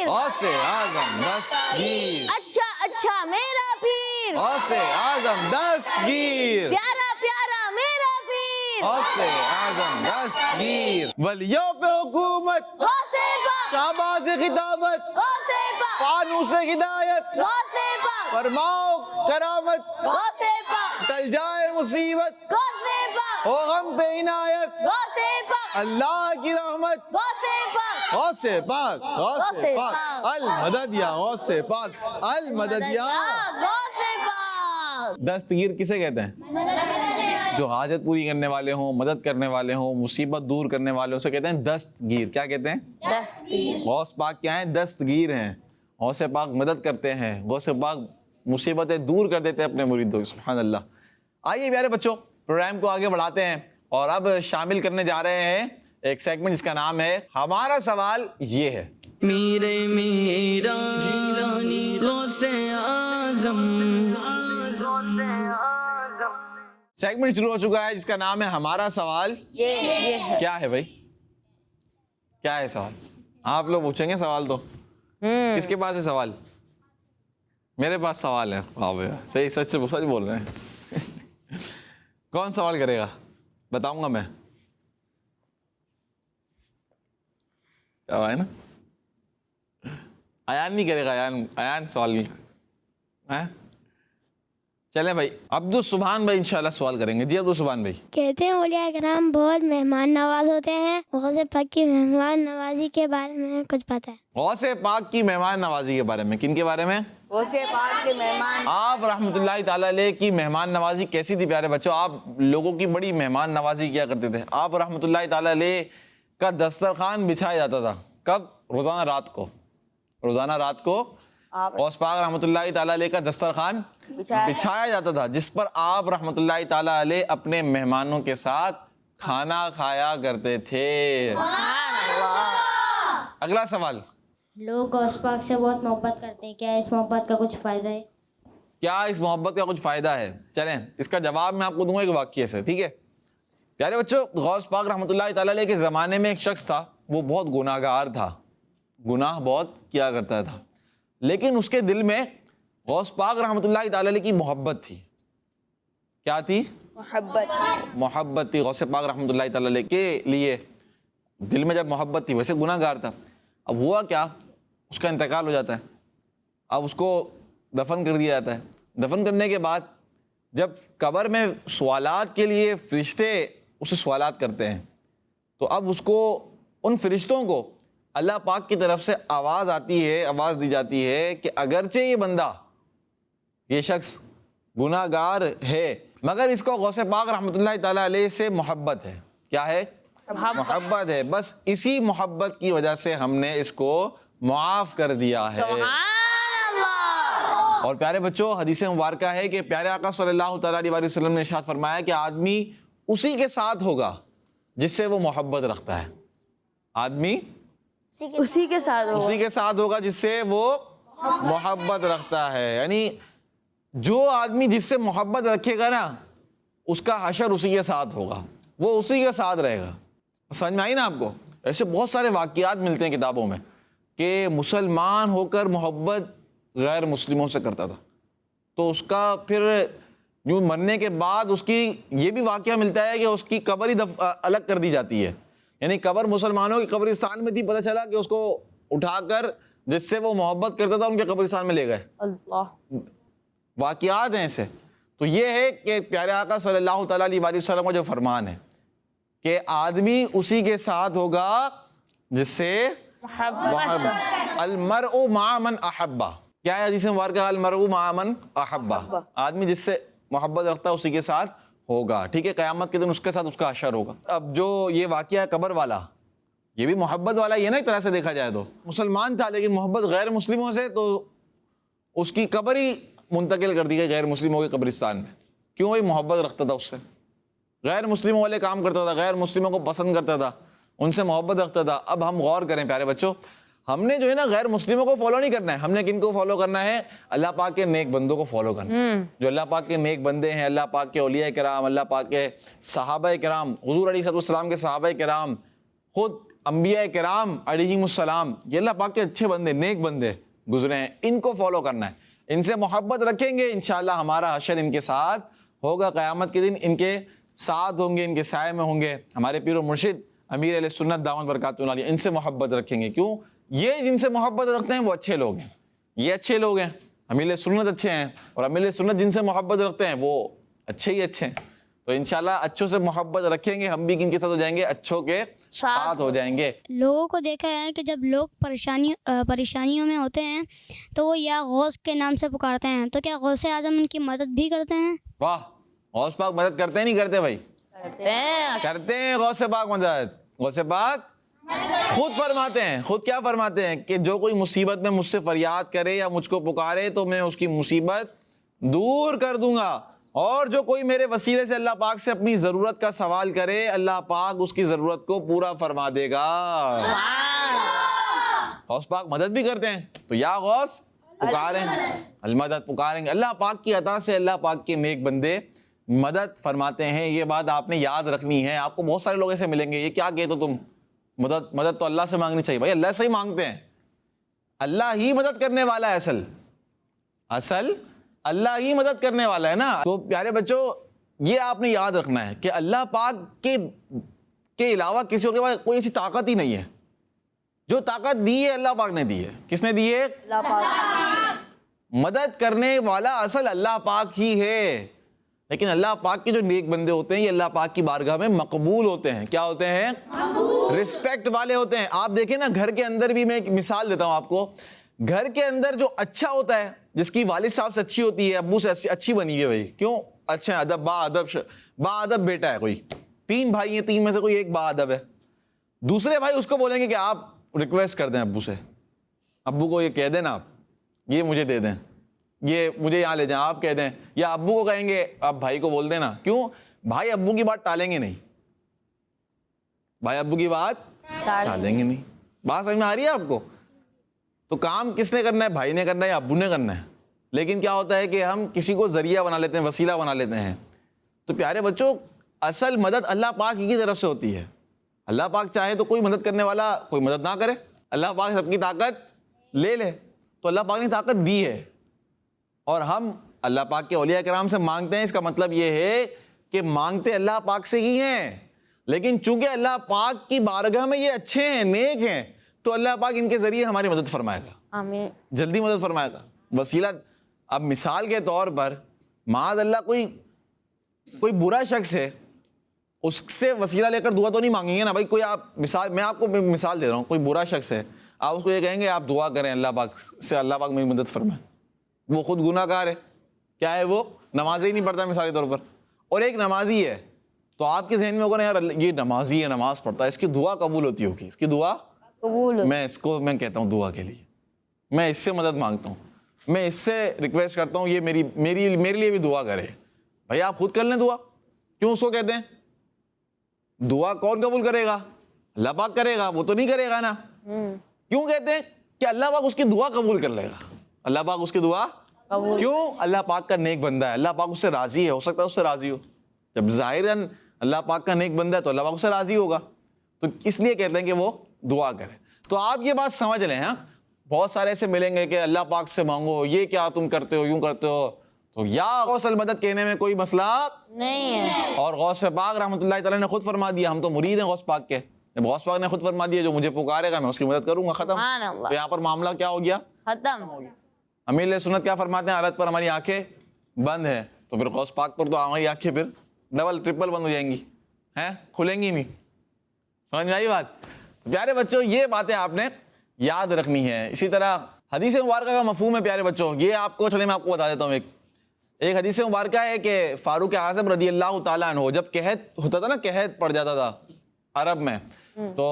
غوث اعظم دستگیر. اچھا اچھا میرا پیر. غوث اعظم دستگیر. پیارا پیارا میرا پیر. غوث اعظم دستگیر. ولیوں پہ حکومت، غوث پاک. شہباز خطابت، غوث پاک. فانوس ہدایت، غوث پاک. فرماؤ کرامت، غوث پاک. ٹل جائے مصیبت، غوث پاک. ہو غم پہ عنایت، غوث پاک. اللہ کی رحمت. غوث پاک. غوث پاک غوث پاک المدد یا غوث پاک المدد یا. غوث پاک. دستگیر کسے کہتے ہیں؟ جو حاجت پوری کرنے والے ہوں، مدد کرنے والے ہوں، مصیبت دور کرنے والے ہوں، اسے کہتے ہیں دستگیر. کیا کہتے ہیں؟ دستگیر. غوث پاک کیا ہیں؟ دستگیر ہیں. غوث پاک مدد کرتے ہیں، غوث پاک مصیبتیں دور کر دیتے ہیں اپنے مریدوں. سبحان اللہ. آئیے پیارے بچوں پروگرام کو آگے بڑھاتے ہیں اور اب شامل کرنے جا رہے ہیں ایک سیگمنٹ جس کا نام ہے ہمارا سوال یہ ہے. میرے میرا جیلانی غوث اعظم. سیگمنٹ شروع ہو چکا ہے جس کا نام ہے ہمارا سوال یہ ہے. کیا ہے بھائی؟ کیا ہے سوال؟ آپ لوگ پوچھیں گے سوال تو. کس کے پاس ہے سوال؟ میرے پاس سوال ہے. واہ بھائی صحیح، سچ بول رہے ہیں. کون سوال کرے گا؟ بتاؤں گا میں. ہے نا ایان نہیں کرے گا. ایان سوال نہیں. چلیں بھائی عبد السبحان بھائی انشاءاللہ سوال کریں گے. جی عبد السبحان بھائی. کہتے ہیں اولیاء کرام بہت مہمان نواز ہوتے ہیں، غوث پاک کی مہمان نوازی کے بارے میں کچھ پتہ ہے؟ غوث پاک کی مہمان نوازی کے بارے میں کن کے بارے میں؟ غوث پاک کے مہمان. آپ رحمۃ اللہ تعالیٰ علیہ کی مہمان نوازی کیسی تھی پیارے بچوں؟ آپ لوگوں کی بڑی مہمان نوازی کیا کرتے تھے. آپ رحمۃ اللہ تعالیٰ علیہ کا دسترخوان بچھایا جاتا تھا. کب؟ روزانہ رات کو. روزانہ رات کو غوث پاک رحمۃ اللہ تعالیٰ علیہ کا دسترخوان بچھایا جاتا تھا جس پر آپ رحمۃ اللہ تعالیٰ علیہ اپنے مہمانوں کے ساتھ کھانا کھایا کرتے تھے. اگلا سوال. لوگ غوث پاک سے بہت محبت کرتے ہیں، کیا اس محبت کا کچھ فائدہ ہے؟ کیا اس محبت کا کچھ فائدہ ہے؟ چلیں اس کا جواب میں آپ کو دوں گا ایک واقعے سے. ٹھیک ہے پیارے بچوں، غوث پاک رحمۃ اللہ تعالیٰ علیہ کے زمانے میں ایک شخص تھا. وہ بہت گناہ گار تھا، گناہ بہت کیا کرتا تھا، لیکن اس کے دل میں غوث پاک رحمۃ اللہ تعالیٰ علیہ کی محبت تھی. کیا تھی؟ محبت تھی غوث پاک رحمۃ اللہ تعالیٰ علیہ کے لیے. دل میں جب محبت تھی، ویسے گناہ گار تھا. اب ہوا کیا، اس کا انتقال ہو جاتا ہے. اب اس کو دفن کر دیا جاتا ہے. دفن کرنے کے بعد جب قبر میں سوالات کے لیے فرشتے اسے سوالات کرتے ہیں تو اب اس کو ان فرشتوں کو اللہ پاک کی طرف سے آواز آتی ہے، آواز دی جاتی ہے کہ اگرچہ یہ بندہ، یہ شخص گناہ گار ہے، مگر اس کو غوث پاک رحمۃ اللہ تعالیٰ علیہ سے محبت ہے. کیا ہے؟ محبت ہے. بس اسی محبت کی وجہ سے ہم نے اس کو معاف کر دیا ہے. اور پیارے بچوں، حدیث مبارکہ ہے کہ پیارے آقا صلی اللہ تعالیٰ علیہ وسلم نے ارشاد فرمایا کہ آدمی اسی کے ساتھ ہوگا جس سے وہ محبت رکھتا ہے. آدمی اسی کے ساتھ ہوگا جس سے وہ محبت رکھتا ہے. یعنی جو آدمی جس سے محبت رکھے گا نا، اس کا حشر اسی کے ساتھ ہوگا، وہ اسی کے ساتھ رہے گا. سمجھ میں آئی نا آپ کو؟ ایسے بہت سارے واقعات ملتے ہیں کتابوں میں کہ مسلمان ہو کر محبت غیر مسلموں سے کرتا تھا، تو اس کا پھر یوں مرنے کے بعد اس کی یہ بھی واقعہ ملتا ہے کہ اس کی قبر ہی الگ کر دی جاتی ہے. یعنی قبر مسلمانوں کی قبرستان میں تھی، پتہ چلا کہ اس کو اٹھا کر جس سے وہ محبت کرتا تھا ان کے قبرستان میں لے گئے. اللہ واقعات ہیں ایسے. تو یہ ہے کہ پیارے آقا صلی اللہ تعالیٰ علیہ وسلم کا جو فرمان ہے کہ آدمی اسی کے ساتھ ہوگا جس سے المرء مع من احبہ. کیا ہے حدیث مبارکہ؟ المرء مع من احبہ. آدمی جس سے محبت رکھتا ہے اسی کے ساتھ ہوگا. ٹھیک ہے، قیامت کے دن اس کے ساتھ اس کا حشر ہوگا. اب جو یہ واقعہ ہے قبر والا، یہ بھی محبت والا ہی ہے نا ایک طرح سے دیکھا جائے تو. مسلمان تھا لیکن محبت غیر مسلموں سے، تو اس کی قبر ہی منتقل کر دی گئی غیر مسلموں کے قبرستان میں. کیوں؟ وہی محبت رکھتا تھا اس سے، غیر مسلموں والے کام کرتا تھا، غیر مسلموں کو پسند کرتا تھا، ان سے محبت رکھتا تھا. اب ہم غور کریں پیارے بچوں، ہم نے جو ہے نا غیر مسلموں کو فالو نہیں کرنا ہے. ہم نے کن کو فالو کرنا ہے؟ اللہ پاک کے نیک بندوں کو فالو کرنا ہے. جو اللہ پاک کے نیک بندے ہیں، اللہ پاک کے اولیاء کرام، اللہ پاک کے صحابہ کرام، حضور علیہ السلام کے صحابہ کرام، خود انبیاء کرام علیہم السلام، یہ اللہ پاک کے اچھے بندے، نیک بندے گزرے ہیں، ان کو فالو کرنا ہے. ان سے محبت رکھیں گے انشاءاللہ ہمارا حشر ان کے ساتھ ہوگا. قیامت کے دن ان کے ساتھ ہوں گے، ان کے سائے میں ہوں گے. ہمارے پیر و مرشد امیر اہل سنت دامت برکاتہ علیہ ان سے محبت رکھیں گے. کیوں؟ یہ جن سے محبت رکھتے ہیں وہ اچھے لوگ ہیں، یہ اچھے لوگ ہیں. امیر اہل سنت اچھے ہیں، اور امیر اہل سنت جن سے محبت رکھتے ہیں وہ اچھے ہی اچھے ہیں. تو انشاءاللہ اچھوں سے محبت رکھیں گے، ہم بھی کن کے ساتھ ہو جائیں گے؟ اچھوں کے ساتھ ہو جائیں گے. لوگوں کو دیکھا ہے کہ جب لوگ پریشانیوں میں ہوتے ہیں تو وہ یا غوث کے نام سے پکارتے ہیں، تو کیا غوث اعظم ان کی مدد بھی کرتے ہیں؟ واہ، غوث پاک مدد کرتے ہیں نہیں کرتے بھائی؟ کرتے ہیں غوث پاک مدد. غوث پاک خود فرماتے ہیں، خود کیا فرماتے ہیں کہ جو کوئی مصیبت میں مجھ سے فریاد کرے یا مجھ کو پکارے تو میں اس کی مصیبت دور کر دوں گا، اور جو کوئی میرے وسیلے سے اللہ پاک سے اپنی ضرورت کا سوال کرے اللہ پاک اس کی ضرورت کو پورا فرما دے گا. غوث پاک مدد بھی کرتے ہیں. تو یا غوث پکاریں، المدد پکاریں گے. اللہ پاک کی عطا سے اللہ پاک کے نیک بندے مدد فرماتے ہیں. یہ بات آپ نے یاد رکھنی ہے. آپ کو بہت سارے لوگ ایسے ملیں گے، یہ کیا کہتے ہو تم، مدد تو اللہ سے مانگنی چاہیے. بھائی اللہ سے ہی مانگتے ہیں، اللہ ہی مدد کرنے والا ہے. اصل اللہ ہی مدد کرنے والا ہے نا. تو پیارے بچوں یہ آپ نے یاد رکھنا ہے کہ اللہ پاک کے علاوہ کسی کے پاس کوئی ایسی طاقت ہی نہیں ہے. جو طاقت دی ہے اللہ پاک نے دی ہے. کس نے دی ہے؟ اللہ پاک. مدد کرنے والا اصل اللہ پاک ہی ہے. لیکن اللہ پاک کے جو نیک بندے ہوتے ہیں یہ اللہ پاک کی بارگاہ میں مقبول ہوتے ہیں. کیا ہوتے ہیں؟ رسپیکٹ والے ہوتے ہیں. آپ دیکھیں نا گھر کے اندر بھی، میں ایک مثال دیتا ہوں آپ کو. گھر کے اندر جو اچھا ہوتا ہے، جس کی والد صاحب سے اچھی ہوتی ہے، ابو سے اچھی بنی ہوئی ہے، بھائی کیوں؟ اچھا ادب، با ادب بیٹا ہے. کوئی 3 بھائی ہیں، 3 میں سے کوئی ایک با ادب ہے. دوسرے بھائی اس کو بولیں گے کہ آپ ریکویسٹ کر دیں ابو سے، ابو کو یہ کہہ دیں نا، آپ یہ مجھے دے دیں، یہ مجھے یہاں لے جائیں، آپ کہہ دیں. یا ابو کو کہیں گے آپ بھائی کو بول دیں نا. کیوں؟ بھائی ابو کی بات ٹالیں گے نہیں، بھائی ابو کی بات ٹالیں گے نہیں. بات سمجھ میں آ رہی ہے آپ کو؟ تو کام کس نے کرنا ہے؟ بھائی نے کرنا ہے یا ابو نے کرنا ہے. لیکن کیا ہوتا ہے کہ ہم کسی کو ذریعہ بنا لیتے ہیں، وسیلہ بنا لیتے ہیں. تو پیارے بچوں اصل مدد اللہ پاک کی طرف سے ہوتی ہے. اللہ پاک چاہے تو کوئی مدد کرنے والا کوئی مدد نہ کرے، اللہ پاک سب کی طاقت لے لے. تو اللہ پاک نے طاقت دی ہے اور ہم اللہ پاک کے اولیاء کرام سے مانگتے ہیں. اس کا مطلب یہ ہے کہ مانگتے اللہ پاک سے ہی ہیں، لیکن چونکہ اللہ پاک کی بارگاہ میں یہ اچھے ہیں، نیک ہیں، تو اللہ پاک ان کے ذریعے ہماری مدد فرمائے گا. آمین. جلدی مدد فرمائے گا. وسیلہ اب مثال کے طور پر معاذ اللہ کوئی برا شخص ہے، اس سے وسیلہ لے کر دعا تو نہیں مانگیں گے نا بھائی. کوئی آپ مثال, میں آپ کو مثال دے رہا ہوں, کوئی برا شخص ہے, آپ اس کو یہ کہیں گے آپ دعا کریں اللہ پاک سے, اللہ پاک میری مدد فرمائے, وہ خود گناہ گار ہے. کیا ہے وہ؟ نماز ہی نہیں پڑھتا مثالی طور پر. اور ایک نمازی ہے, تو آپ کے ذہن میں ہوگا نا یار یہ نمازی ہے, نماز پڑھتا ہے, اس کی دعا قبول ہوتی ہوگی, اس کی دعا قبول, میں اس کو میں کہتا ہوں دعا کے لیے میں اس سے مدد مانگتا ہوں, میں اس سے ریکویسٹ کرتا ہوں یہ میرے لیے بھی دعا کرے. بھائی آپ خود کر لیں دعا, کیوں اس کو کہتے ہیں؟ دعا کون قبول کرے گا؟ اللہ پاک کرے گا, وہ تو نہیں کرے گا نا. کیوں کہتے ہیں؟ کہ اللہ پاک اس کی دعا قبول کر لے گا. اللہ پاک اس کی دعا کیوں؟ اللہ پاک کا نیک بندہ ہے, اللہ پاک اس سے راضی ہے, ہو سکتا ہے اس سے راضی ہو. جب ظاہراً اللہ پاک کا نیک بندہ ہے تو اللہ پاک اس سے راضی ہوگا, تو اس لیے کہتے ہیں کہ وہ دعا کرے. تو آپ یہ بات سمجھ لیں. ہاں, بہت سارے ایسے ملیں گے کہ اللہ پاک سے مانگو, یہ کیا تم کرتے ہو, یوں کرتے ہو, تو یا غوث المدد کہنے میں کوئی مسئلہ نہیں ہے. اور غوث پاک رحمۃ اللہ تعالیٰ نے خود فرما دیا, ہم تو مرید ہیں غوث پاک کے, جب غوث پاک نے خود فرما دیا جو مجھے پکارے گا میں اس کی مدد کروں گا, ختم. تو یہاں پر معاملہ کیا ہو گیا؟ ختم. امیر علیہ سنت کیا فرماتے ہیں؟ عرض پر ہماری آنکھیں بند ہیں, تو پھر غوث پاک پر تو ہماری آنکھیں پھر ڈبل ٹرپل بند ہو جائیں گی, ہیں, کھلیں گی نہیں. سمجھ میں آئی بات؟ پیارے بچوں یہ باتیں آپ نے یاد رکھنی ہے. اسی طرح حدیث مبارکہ کا مفہوم ہے پیارے بچوں, یہ آپ کو چلے میں آپ کو بتا دیتا ہوں. ایک حدیث مبارکہ ہے کہ فاروق اعظم رضی اللہ تعالیٰ عنہ جب قحط ہوتا تھا نا, قحط پڑ جاتا تھا عرب میں, تو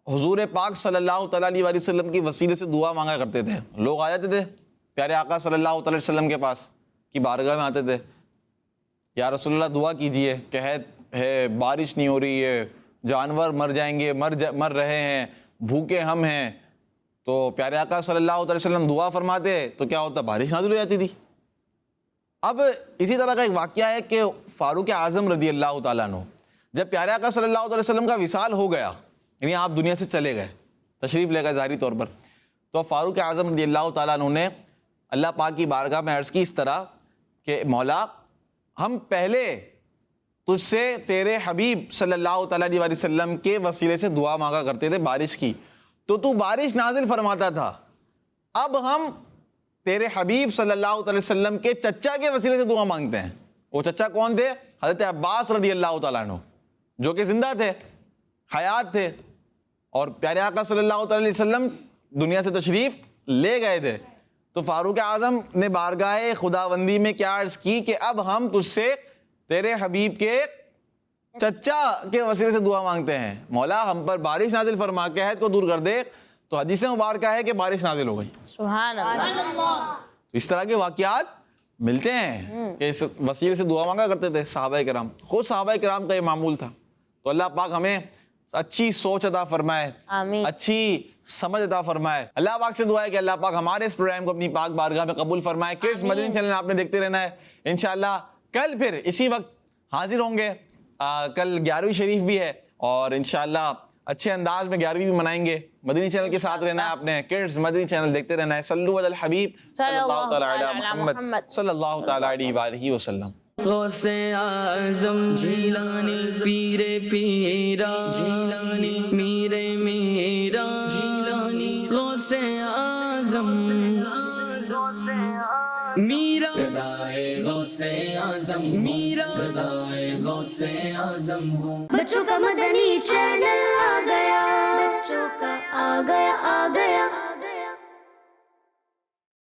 حضور پاک صلی اللہ تعالیٰ علیہ وسلم کی وسیلے سے دعا مانگا کرتے تھے. لوگ آ جاتے تھے پیارے آقا صلی اللہ تعالیٰ علیہ وسلم کے پاس کی بارگاہ میں, آتے تھے, یا رسول اللہ دعا کیجئے, قحط ہے, بارش نہیں ہو رہی ہے, جانور مر جائیں گے, مر رہے ہیں, بھوکے ہم ہیں. تو پیارے آقا صلی اللہ علیہ وسلم دعا فرماتے تو کیا ہوتا؟ بارش نازل ہو جاتی تھی. اب اسی طرح کا ایک واقعہ ہے کہ فاروق اعظم رضی اللہ تعالیٰ عنہ جب پیارے آقا صلی اللہ علیہ وسلم کا وصال ہو گیا, یعنی آپ دنیا سے چلے گئے, تشریف لے گئے ظاہری طور پر, تو فاروق اعظم رضی اللہ تعالیٰ عنہ نے اللہ پاک کی بارگاہ میں عرض کی اس طرح کہ مولا ہم پہلے تجھ سے تیرے حبیب صلی اللہ تعالیٰ علیہ وسلم کے وسیلے سے دعا مانگا کرتے تھے بارش کی, تو بارش نازل فرماتا تھا. اب ہم تیرے حبیب صلی اللہ علیہ وسلم کے چچا کے وسیلے سے دعا مانگتے ہیں. وہ چچا کون تھے؟ حضرت عباس رضی اللہ تعالیٰ عنہ, جو کہ زندہ تھے, حیات تھے, اور پیارے آقا صلی اللہ علیہ وسلم دنیا سے تشریف لے گئے تھے. تو فاروق اعظم نے بارگاہ خداوندی میں کیا عرض کی کہ اب ہم تجھ سے تیرے حبیب کے چچا کے وسیلے سے دعا مانگتے ہیں, مولا ہم پر بارش نازل فرما, قحط کو دور کر دے. تو حدیث مبارکہ ہے کہ بارش نازل ہو گئی. سبحان اللہ. اس طرح کے واقعات ملتے ہیں کہ اس وسیلے سے دعا مانگا کرتے تھے صحابہ کرام. خود صحابہ کرام کا یہ معمول تھا. تو اللہ پاک ہمیں اچھی سوچ عطا فرمائے, اچھی سمجھ عطا فرمائے. اللہ پاک سے دعا ہے کہ اللہ پاک ہمارے اس پروگرام کو اپنی پاک بارگاہ میں قبول فرمائے. کڈز مدنی چینل آپ نے دیکھتے رہنا ہے. انشاءاللہ کل پھر اسی وقت حاضر ہوں گے. کل 11ویں شریف بھی ہے, اور انشاءاللہ اچھے انداز میں 11ویں بھی منائیں گے. مدنی چینل کے ساتھ رہنا ہے آپ نے, کڈز مدنی چینل دیکھتے رہنا ہے. صلو علی الحبیب صلی اللہ تعالی علی محمد صلی اللہ تعالی علیہ وآلہ وسلم. غوث اعظم جیلانی پیر پیرا جیلانی میر میرا جیلانی غوث اعظم میرا گدائے غوث اعظم میرا گدائے غوث اعظم ہوں. بچوں کا مدنی چینل آ گیا, بچوں کا آ گیا